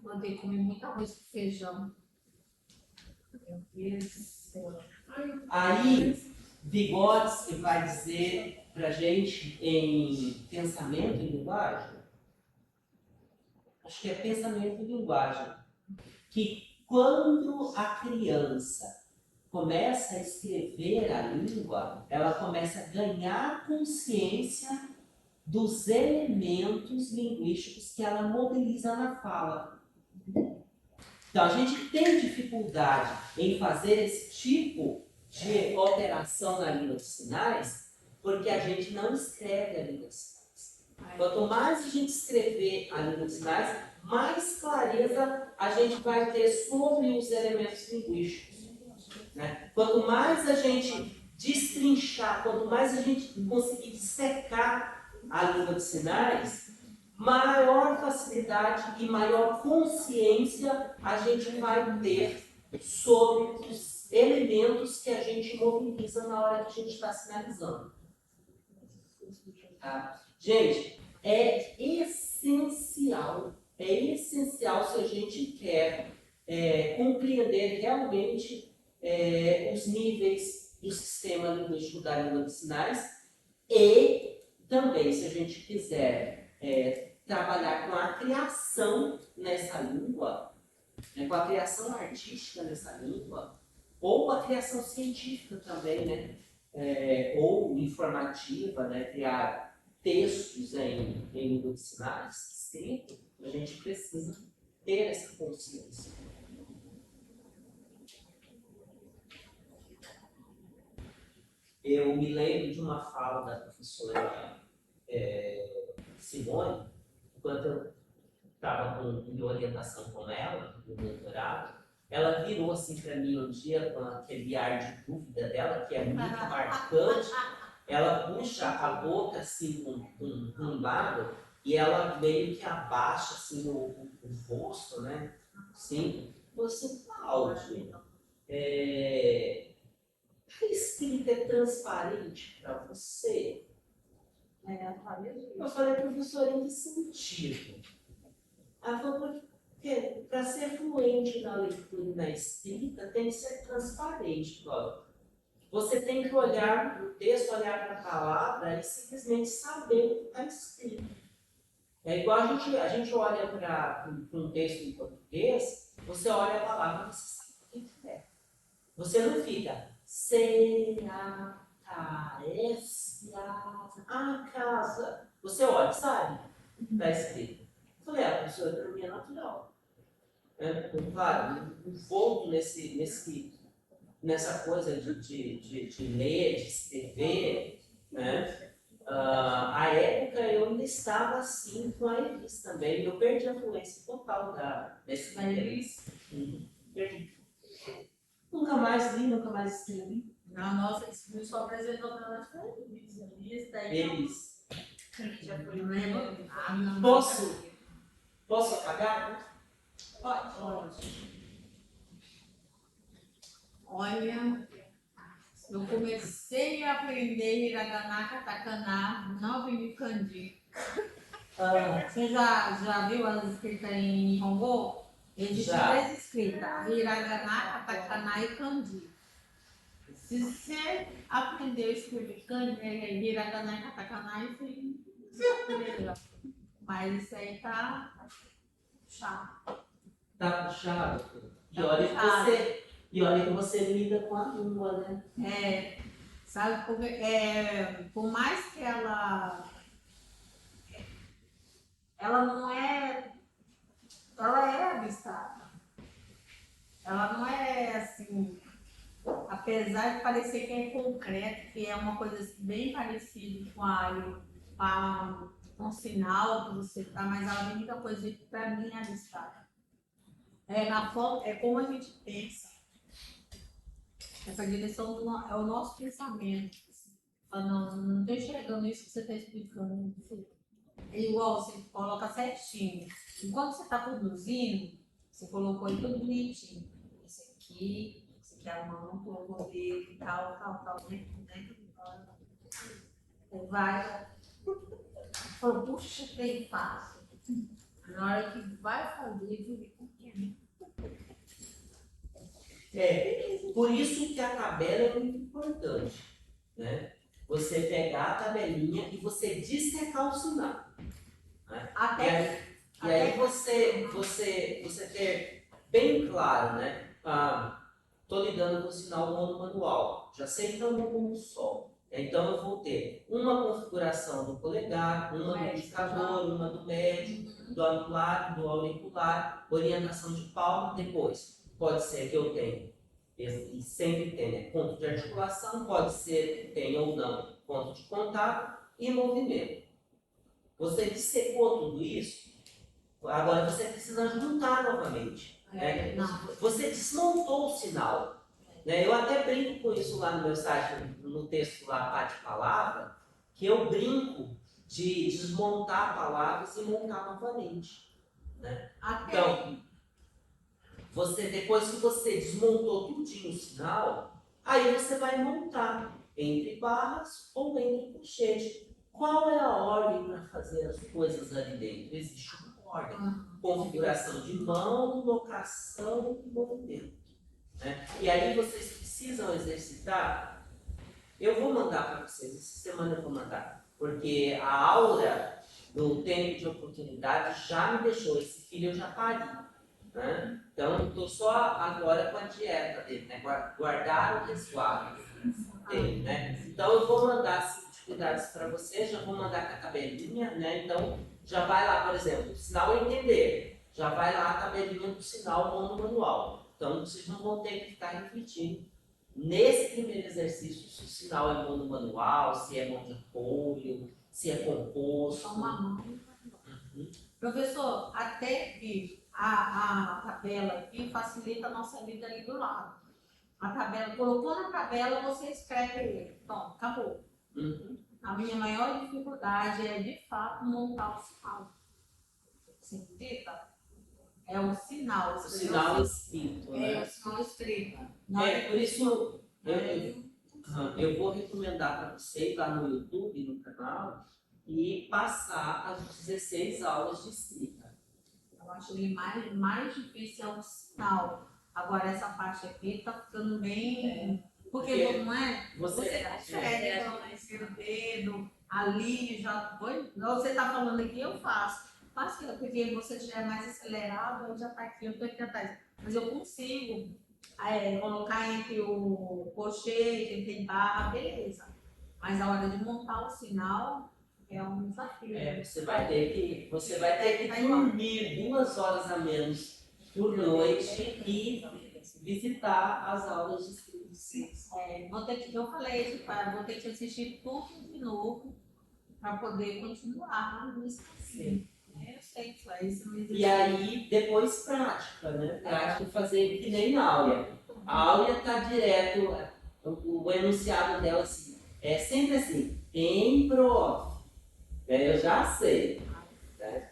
Vou ter que comer muito arroz com feijão. Meu Deus do céu. Aí, Vygotsky vai dizer pra gente em pensamento e linguagem, acho que é pensamento e linguagem, que quando a criança começa a escrever a língua, ela começa a ganhar consciência dos elementos linguísticos que ela mobiliza na fala. Então, a gente tem dificuldade em fazer esse tipo de alteração na língua de sinais, porque a gente não escreve a língua de sinais. Quanto mais a gente escrever a língua de sinais, mais clareza a gente vai ter sobre os elementos linguísticos. Né? Quanto mais a gente destrinchar, quanto mais a gente conseguir dissecar a língua de sinais, maior facilidade e maior consciência a gente vai ter sobre os elementos que a gente mobiliza na hora que a gente está sinalizando. Tá? Gente, é essencial se a gente quer compreender realmente os níveis do sistema linguístico da língua de sinais e também, se a gente quiser trabalhar com a criação nessa língua, com a criação artística nessa língua, ou a criação científica também, ou informativa, criar textos em língua de sinais, escrito, a gente precisa ter essa consciência. Eu me lembro de uma fala da professora Simone, enquanto eu estava em orientação com ela, no doutorado, ela virou assim para mim um dia com aquele ar de dúvida dela, que é muito marcante. Ela puxa a boca assim com um lado e ela meio que abaixa assim o rosto, né? Sim. Você, Cláudio, a escrita é transparente para você? Eu falei, professora, em que sentido? Ela falou, porque para ser fluente na leitura e na escrita tem que ser transparente, Cláudio. Você tem que olhar para o texto, olhar para a palavra e simplesmente saber o que está escrito. É igual a gente olha para um texto em português, você olha a palavra e você sabe o que é. Você não fica, será, parece, a casa. Você olha, sabe? Está escrito. Eu falei, professora, para mim é natural. Claro, um pouco nessa coisa de ler, de escrever, né? A época eu ainda estava assim com a Elis também, eu perdi a fluência total desse Elis. Perdi. Nunca mais li, nunca mais escrevi. Na nossa, isso só apresentou para nós foi Elis. Elis. Já foi lembro. Posso apagar? Pode. Olha, eu comecei a aprender hiragana, katakana, não aprendi kanji. Você já viu as escritas em Nihongo? Existem três escritas, hiragana, katakana e kanji. Se você aprendeu a escrever kanji, hiragana, katakana, isso aí melhor. Mas isso aí tá puxado. Tá puxado. E olha que você lida com a língua, né? Sabe, porque por mais que ela não é, ela é abstrata. Ela não é assim, apesar de parecer que é concreto, que é uma coisa bem parecida com um sinal que você dá, mas a única coisa que para mim é abstrata. É como a gente pensa. Essa direção é o nosso pensamento. Não estou enxergando isso que você está explicando. É igual, você coloca certinho. Enquanto você está produzindo, você colocou aí tudo bonitinho. Esse aqui é a mão, colocou o dedo e tal, né? Vai. Falou, puxa, bem fácil. Na hora que vai fazer, por isso que a tabela é muito importante, né? Você pegar a tabelinha e você dissecar o sinal. Né? E aí você ter bem claro, né? Estou lidando com o sinal monomanual. Já sei que não é um só. Então eu vou ter uma configuração do polegar, uma do indicador, uma do médio, do anular, do auricular, orientação de palma. Depois, pode ser que eu tenha, e sempre tem, né? Ponto de articulação, pode ser que tenha ou não ponto de contato e movimento. Você dissecou tudo isso, agora você precisa juntar novamente. Né? Você desmontou o sinal. Né? Eu até brinco com isso lá no meu site, no texto lá, Bate-Palavra, que eu brinco de desmontar palavras e montar novamente. Né? Então, depois que você desmontou tudinho o sinal, aí você vai montar entre barras ou entre colchetes. Qual é a ordem para fazer as coisas ali dentro? Existe uma ordem. Configuração de mão, locação e movimento. Né? E aí vocês precisam exercitar. Eu vou mandar para vocês, essa semana eu vou mandar. Porque a aura do tempo de oportunidade já me deixou. Esse filho eu já pari. Né? Então, estou só agora com a dieta dele, né? Guardar o resguardo dele, né? Então, eu vou mandar assim, atividades para vocês, já vou mandar com a tabelinha, né? Então, já vai lá, por exemplo, o sinal entender, já vai lá a tabelinha do sinal monomanual. Então, vocês não vão ter que ficar refletindo nesse primeiro exercício se o sinal é monomanual, se é mão de apoio, se é composto. Só uma mão. Professor, até que a tabela aqui facilita a nossa vida ali do lado. A tabela, colocou na tabela, você escreve ele. Pronto, acabou. A minha maior dificuldade é, de fato, montar o sinal. Você acredita? É o sinal. O sinal escrito, né? É o sinal escrito. Por isso, eu vou recomendar para vocês lá no YouTube, no canal, e passar as 16 aulas de escrita. Eu acho ele mais difícil é o sinal. Agora essa parte aqui tá ficando bem. Porque não é? Você consegue o dedo, ali já foi. Você tá falando aqui, eu faço. Faço porque você já é mais acelerado, eu já tá aqui, eu tô aqui atrás. Mas eu consigo colocar entre o colchete, entre barra, beleza. Mas a hora de montar o sinal é um desafio. Você vai ter que dormir 2 horas a menos por noite e visitar as aulas de escrita. Eu falei isso, vou ter que assistir tudo de novo para poder continuar nisso assim. Eu sei que isso não existe. E aí, depois prática, né? Prática fazer que nem a Áurea. A Áurea está direto, o enunciado dela assim, é sempre assim, em prof. Eu já sei. Né?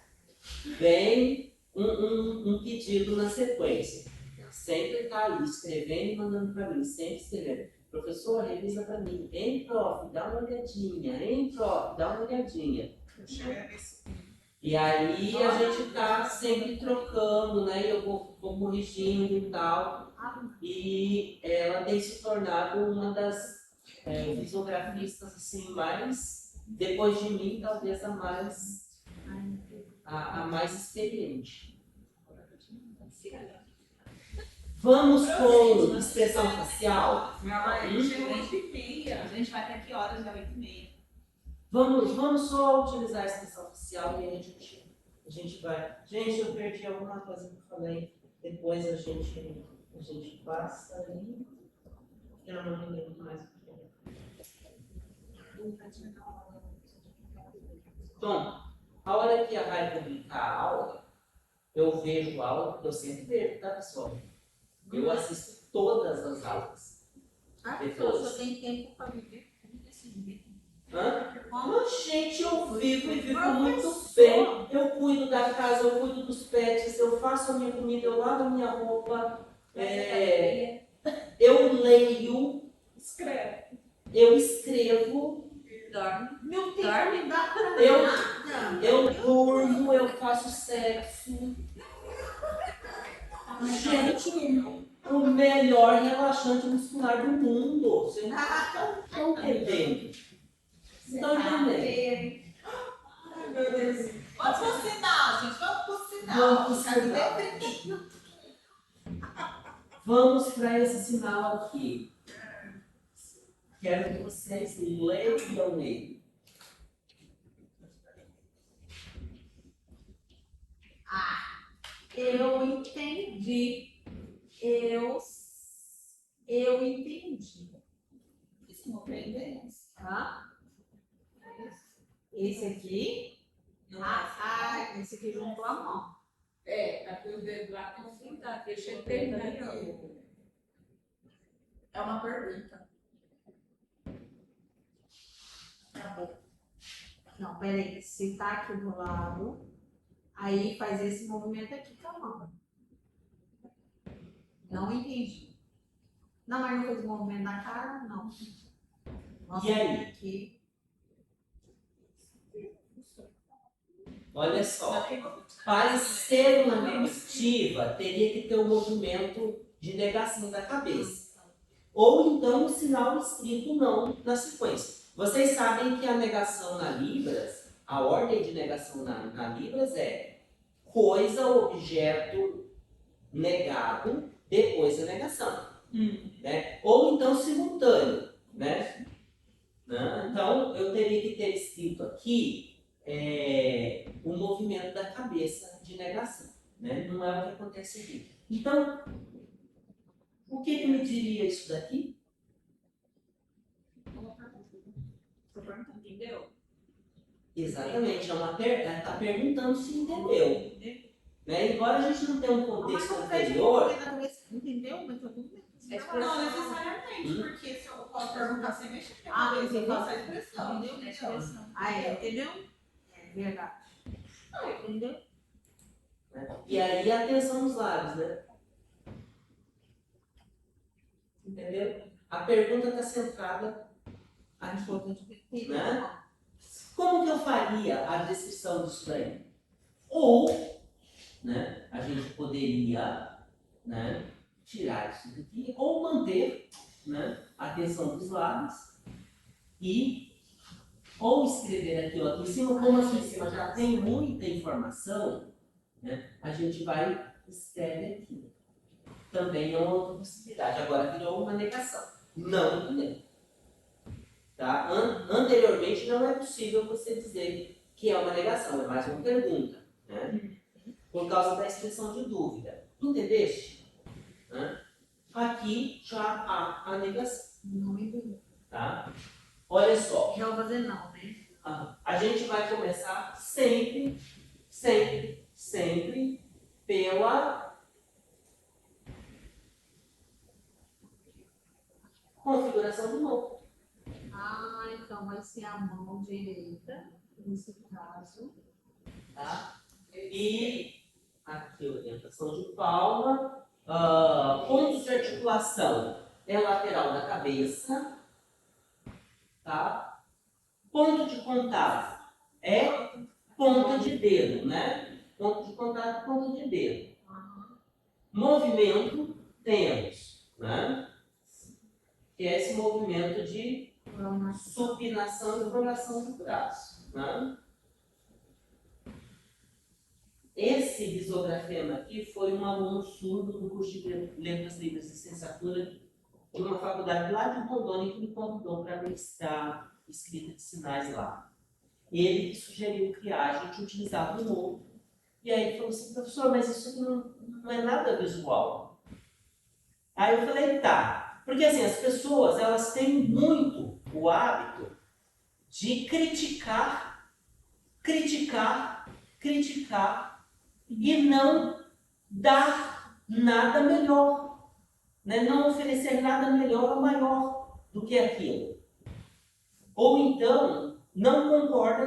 Vem um pedido na sequência. Sempre está ali escrevendo e mandando para mim, sempre escrevendo. Professor, revisa para mim. Em prof, dá uma olhadinha. Em prof, dá uma olhadinha. E aí a gente está sempre trocando, né? Eu vou corrigindo e tal. E ela tem se tornado uma das fisiografistas assim, mais, depois de mim, talvez a mais experiente. Vamos com expressão facial? Chegou 8h30. A gente vai até que horas? Já 8h30. Vamos só utilizar a expressão facial e aí a gente vai. Gente, eu perdi alguma coisa que eu falei. Depois a gente passa ali. Eu não me lembro mais o que é. Bom, a hora que vai publicar a aula, eu vejo a aula, porque eu sempre vejo, tá, pessoal? Eu assisto todas as aulas. Professor, só tem tempo para viver desse jeito. Mas, gente, eu vivo e vivo muito bem. Eu cuido da casa, eu cuido dos pets, eu faço a minha comida, eu lavo a minha roupa. Eu leio. Eu escrevo. Dorme. Meu tempo não dá para nada. Eu durmo, eu faço sexo. Gente, o melhor relaxante muscular do mundo. Vocês não estão entendendo. Estão entendendo? Ai, meu Deus. Vamos pro sinal, gente. Vamos pro sinal. Vamos pro sinal. Vamos para esse sinal aqui. Quero que vocês leiam ele. Eu entendi. Eu entendi. Isso não aprendemos. Tá? Esse aqui? Esse aqui juntou a mão. Aqui o dedo lá tem um fundado, deixa ele terminar aqui. É uma pergunta. Não, peraí. Se tá aqui do lado, aí faz esse movimento aqui com a mão. Não entendi. Não, mas não fez o movimento da cara? Não. Nossa, E aí? Aqui. Olha só. Para ser uma negativa, teria que ter um movimento de negação da cabeça. Ou então um sinal escrito não na sequência. Vocês sabem que a negação na Libras, a ordem de negação na Libras é coisa, objeto, negado, depois a negação. Né? Ou então simultâneo. Né? Então, eu teria que ter escrito aqui o movimento da cabeça de negação. Né? Não é o que acontece aqui. Então, o que me diria isso daqui? Entendeu? Exatamente, ela está perguntando se entendeu. Né? Embora a gente não tenha um contexto anterior, Entendeu? Mas eu não Não necessariamente, porque se eu posso perguntar sem mexer com a Ah, cabeça, eu entendeu? faço a expressão. Entendeu? Entendeu? É verdade. Entendeu? né? E aí a atenção nos lábios, né? Entendeu? A pergunta está centrada aqui. Né? Como que eu faria a descrição disso daí? Ou, né, a gente poderia, né, tirar isso daqui, ou manter, né, a atenção dos lábios e ou escrever aqui, ó, aqui em cima, como aqui em cima já tem muita informação, né, a gente vai escrever aqui. Também é uma outra possibilidade. Agora virou uma negação. Não entendeu. Tá? Anteriormente não é possível você dizer que é uma negação, é mais uma pergunta. Né? Por causa da expressão de dúvida. Entendeste? Né? Aqui já há a negação. Não entendi. Tá? Olha só. Já vou fazer não, né? A gente vai começar sempre, sempre, sempre pela configuração do mão. Então vai ser a mão direita, nesse caso. Tá? E aqui, orientação de palma. Pontos de articulação é lateral da cabeça. Tá? Ponto de contato é ponta de dedo, né? Ponto de contato, ponta de dedo. Movimento temos, né? Que é esse movimento de supinação e pronação do braço. Né? Esse risografema aqui foi um aluno surdo do curso de Letras Livres e Licenciatura de uma faculdade lá de Rondônia que me convidou para ministrar escrita de sinais lá. Ele que sugeriu criar, a gente utilizava um outro. E aí ele falou assim, professor, mas isso aqui não é nada visual. Aí eu falei, tá. Porque assim, as pessoas, elas têm muito o hábito de criticar e não dar nada melhor. Né? Não oferecer nada melhor ou maior do que aquilo. Ou então, não concorda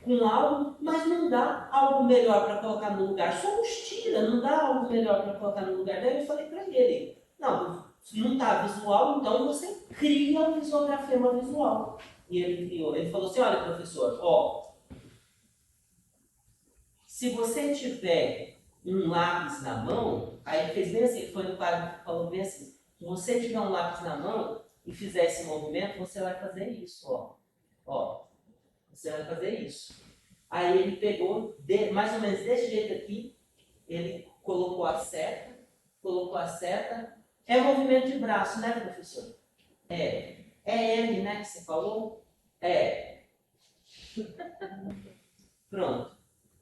com algo, mas não dá algo melhor para colocar no lugar. Só nos tira, não dá algo melhor para colocar no lugar. Daí eu falei para ele, não, se não está visual, então você cria um risografema visual. E ele criou. Ele falou assim, olha professor, ó, se você tiver um lápis na mão, aí ele fez bem assim, ele foi no quadro e falou bem assim, se você tiver um lápis na mão e fizer esse movimento, você vai fazer isso, ó. Ó, você vai fazer isso. Aí ele pegou, mais ou menos desse jeito aqui, ele colocou a seta colocou a seta. É movimento de braço, né, professor? É. É L, né, que você falou? É. Pronto.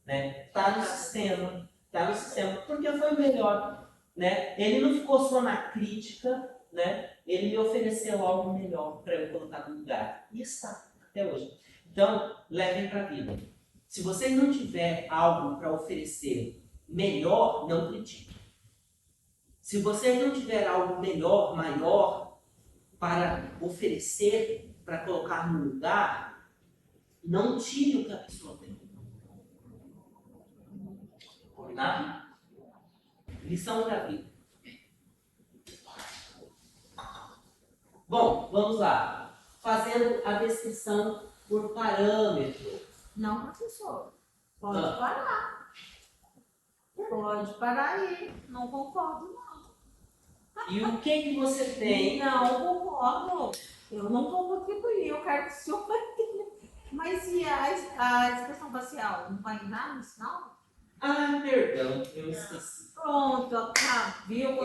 Né? Tá no sistema. Tá no sistema. Porque foi melhor. Né? Ele não ficou só na crítica, né? Ele me ofereceu algo melhor para eu colocar no lugar. E está, até hoje. Então, levem para a vida. Se vocês não tiver algo para oferecer melhor, não critique. Se vocês não tiver algo melhor, maior, para oferecer, para colocar no lugar, não tire o que a pessoa tem. Tá? Lição para a vida. Bom, vamos lá. Fazendo a descrição por parâmetro. Não, professor. Pode Ah. parar. Pode parar aí. Não concordo, não. E o que você tem? Não concordo. Eu não vou contribuir. Eu quero que o senhor tenha. Mas e a expressão facial? Não vai entrar no sinal? Ah, perdão, eu esqueci. Pronto, tá. Viu?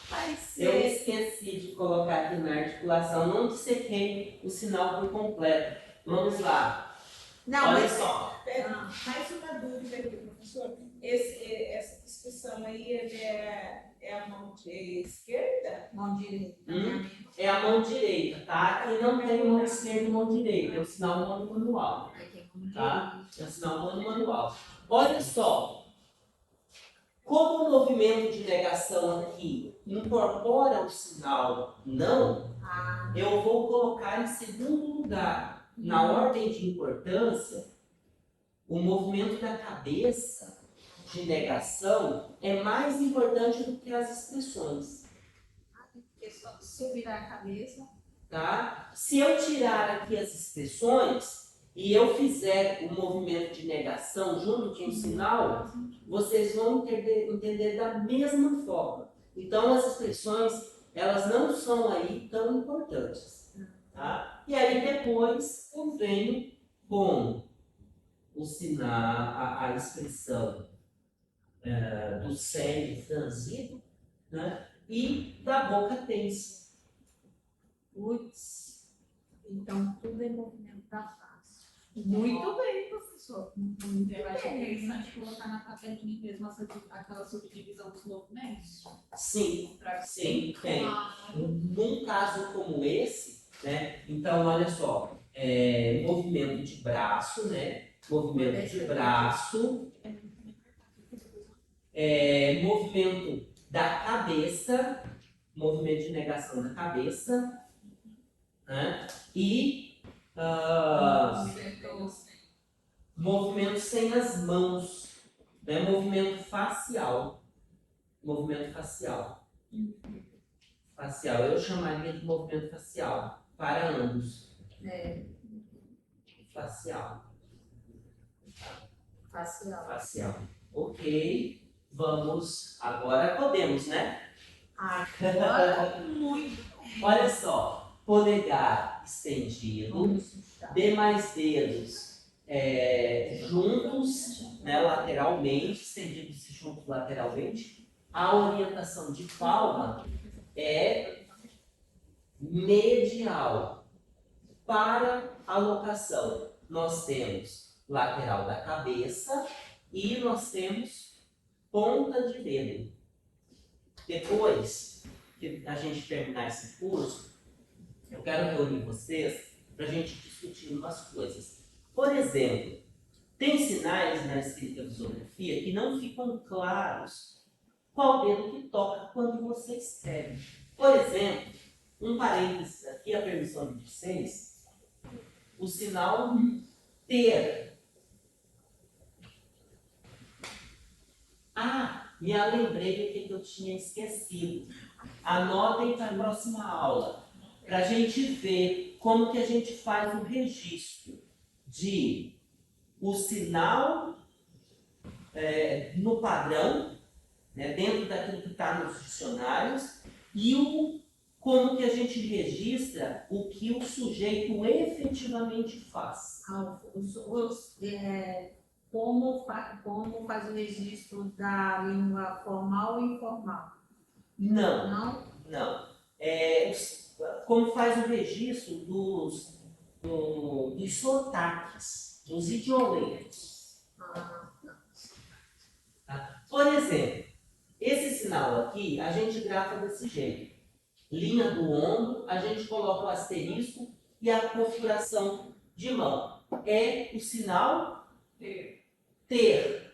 Vai Eu ser. esqueci de colocar aqui na articulação, não dissequei o sinal por completo. Vamos lá. Não, Olha mas só. Mais uma dúvida aqui, professor. Essa discussão aí é a mão de esquerda? mão direita. É a mão direita, tá? Aqui não tem mão esquerda e mão direita, é o sinal mão manual. Tá? É o sinal mão manual. Olha só. Como o movimento de negação aqui incorpora o sinal não, eu vou colocar em segundo lugar. Na ordem de importância, o movimento da cabeça de negação é mais importante do que as expressões. Porque só se eu virar a cabeça. Tá? Se eu tirar aqui as expressões e eu fizer o movimento de negação junto com o sinal, vocês vão entender da mesma forma. Então, as expressões, elas não são aí tão importantes. Tá? E aí, depois, eu venho com o sinal, a expressão do cérebro franzido, né? E da boca tensa. Putz. Então, tudo é movimento da face. Muito bem, professor. Muito Eu acho bem. interessante colocar na tabelinha mesmo aquela subdivisão dos movimentos. Sim, Pra sim, tem. Num caso como esse, né? Então, olha só, movimento de braço, né? Movimento de braço, movimento da cabeça, movimento de negação da cabeça, né? E movimento sem as mãos, né? Movimento facial. Movimento facial. Facial, eu chamaria de movimento facial para ambos. Facial. Facial. Facial. Ok. Vamos. Agora podemos, né? Agora, muito. Olha só. Polegar estendido. Demais dedos juntos, né, lateralmente, estendidos juntos lateralmente. A orientação de palma é medial. Para a locação, nós temos lateral da cabeça e nós temos ponta de dedo. Depois que a gente terminar esse curso, eu quero reunir vocês para a gente discutir umas coisas. Por exemplo, tem sinais na escrita-visografia que não ficam claros qual dedo que toca quando você escreve. Por exemplo, um parênteses aqui, a permissão de vocês, o sinal ter. Me lembrei o que eu tinha esquecido. Anotem para a próxima aula, para a gente ver como que a gente faz o registro de o sinal no padrão, né, dentro daquilo que está nos dicionários, e como que a gente registra o que o sujeito efetivamente faz. como faz o registro da língua formal e informal? Não, Não? não. Como faz o registro dos sotaques, dos idioletos. Tá? Por exemplo, esse sinal aqui, a gente grafa desse jeito. Linha do ombro, a gente coloca o asterisco e a configuração de mão. É o sinal ter.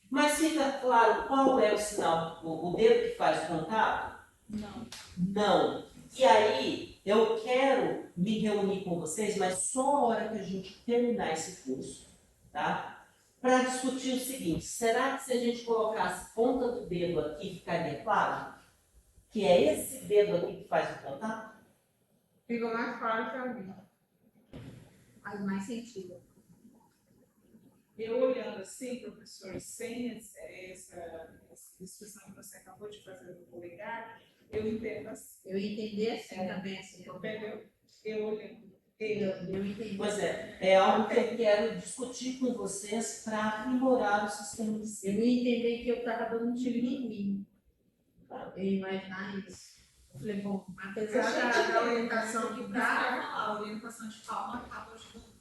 Mas fica claro qual é o sinal, o dedo que faz o contato? Não. Não. E aí, eu quero me reunir com vocês, mas só a hora que a gente terminar esse curso, tá? Para discutir o seguinte: será que se a gente colocasse a ponta do dedo aqui, ficaria claro? Que é esse dedo aqui que faz o contato? Fica mais claro para mim. Faz mais sentido. Eu olhando assim, professor, sem essa discussão que você acabou de fazer do polegar, eu entendo assim. Eu entendi assim também, assim. Entendeu? Eu olhando. Eu entendi. Pois é algo que eu quero discutir com vocês para aprimorar o sistema de Eu ensino. entendi que eu estava dando um tiro em mim. Eu ia imaginar isso. Eu falei, bom, apesar da orientação que dá, A orientação de palma acaba ajudando.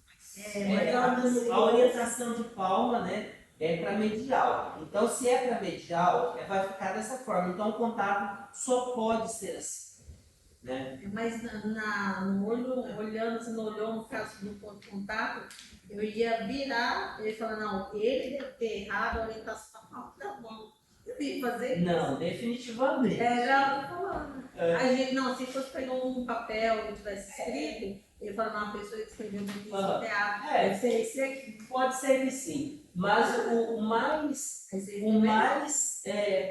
A orientação de palma, né, é para medial. Então, se é para medial, vai ficar dessa forma. Então, o contato só pode ser assim, né? mas no olho, olhando assim, no olhão, no caso do ponto de contato, eu ia virar, ele falar, não, ele deve ter errado a orientação da palma da mão. Eu ia fazer isso. Não, definitivamente. Não, eu tô falando. A gente, não, se fosse pegar um papel e tivesse escrito, ele fala, não, a pessoa que escreveu muito isso no teatro. Deve ser esse aqui. Pode ser que sim, mas o mais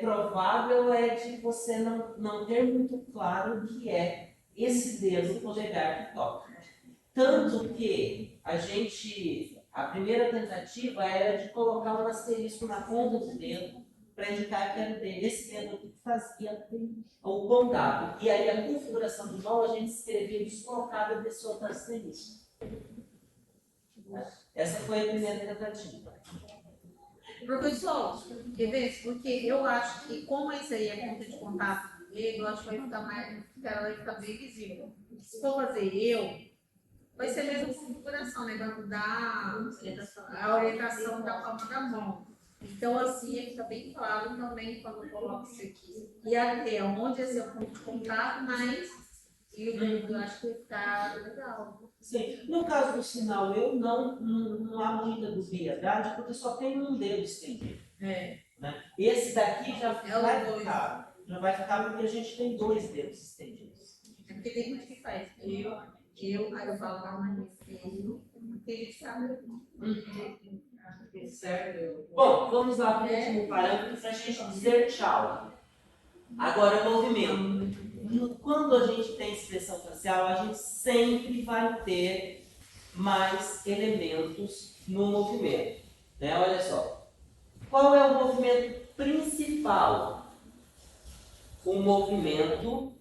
provável é de você não ter muito claro o que é esse dedo polegar que toca. Tanto que a primeira tentativa era de colocar um asterisco na ponta do dedo para indicar que era o dedo, esse dedo que fazia o contato. E aí a configuração de mão a gente escrevia deslocada desse outro asterisco. Essa foi a primeira tentativa. Professor, quer ver? Porque eu acho que, como isso aí é ponto de contato do dedo, eu acho que vai ficar mais, ela vai ficar bem visível. Se for fazer vai ser a mesma configuração, né? Vai mudar a orientação da palma da mão. Então, assim, fica bem claro também quando eu coloco isso aqui. E até onde esse é o ponto de contato, mas eu acho que vai ficar legal. Sim, no caso do sinal, não há muita dubiedade, porque só tem um dedo estendido. Né? Esse daqui já vai ficar porque a gente tem 2 dedos estendidos. É porque tem gente que faz. Aí eu falo, mas tem gente que sabe. Certo? Bom, vamos lá para o último parâmetro para a gente dizer tchau. Agora, movimento. Quando a gente tem expressão facial, a gente sempre vai ter mais elementos no movimento. Né? Olha só. Qual é o movimento principal? O movimento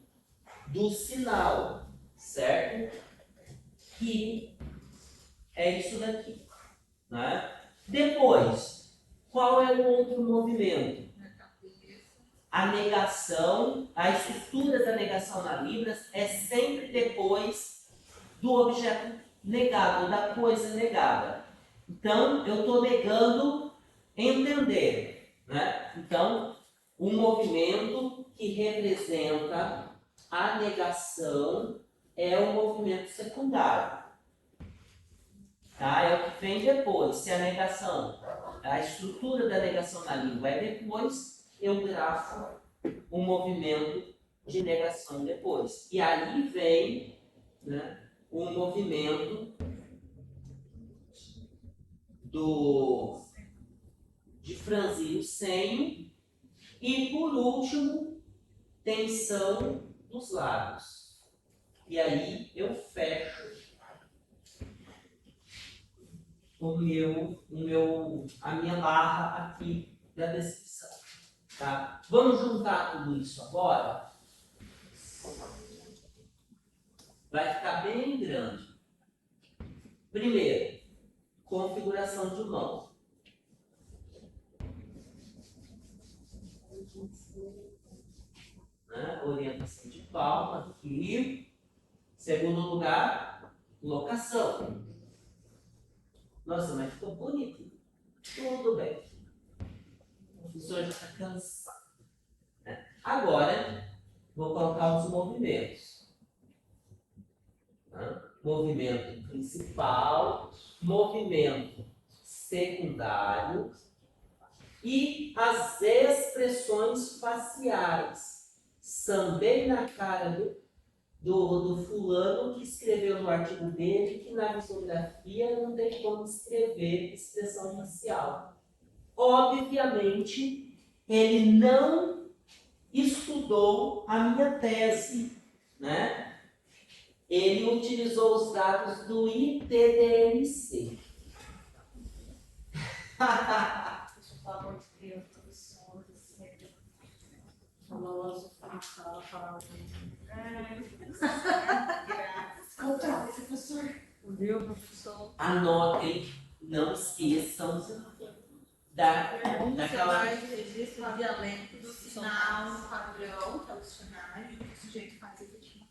do sinal, certo? Que é isso daqui. Né? Depois, qual é o outro movimento? A negação, a estrutura da negação na Libras é sempre depois do objeto negado, da coisa negada. Então, eu estou negando entender. Né? Então, o movimento que representa a negação é o movimento secundário. Tá? É o que vem depois. Se a negação, a estrutura da negação na língua é depois, eu grafo o movimento de negação depois. E aí vem, né, o movimento de franzir o senho e, por último, tensão dos lábios. E aí eu fecho a minha barra aqui da descrição. Tá? Vamos juntar tudo isso agora? Vai ficar bem grande. Primeiro, configuração de mão. batência de palma aqui. Segundo lugar, locação. Nossa, mas ficou bonito. Tudo bem. O professor já está cansado. Agora, vou colocar os movimentos. Tá? Movimento principal, movimento secundário e as expressões faciais. Sambei na cara do fulano que escreveu no artigo dele que na visografia não tem como escrever expressão facial. Obviamente, ele não estudou a minha tese, né? Ele utilizou os dados do ITDMC. Pelo amor de Deus, professor, famoso, fala. Outra vez, professor. Viu, professor? Anotem, não esqueçam daquela. Registro de dialeto Do sinal padrão, que é o dicionário, que o sujeito faz efetivamente.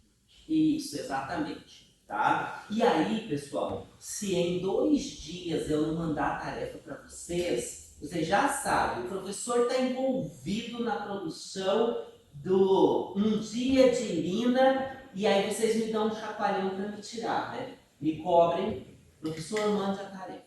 Isso, exatamente. Tá? E aí, pessoal, se em 2 dias eu não mandar a tarefa para vocês, vocês já sabem, o professor está envolvido na produção do Um Dia de Lina, e aí vocês me dão um chacoalhão para me tirar, né? Me cobrem, professor, mande a tarefa.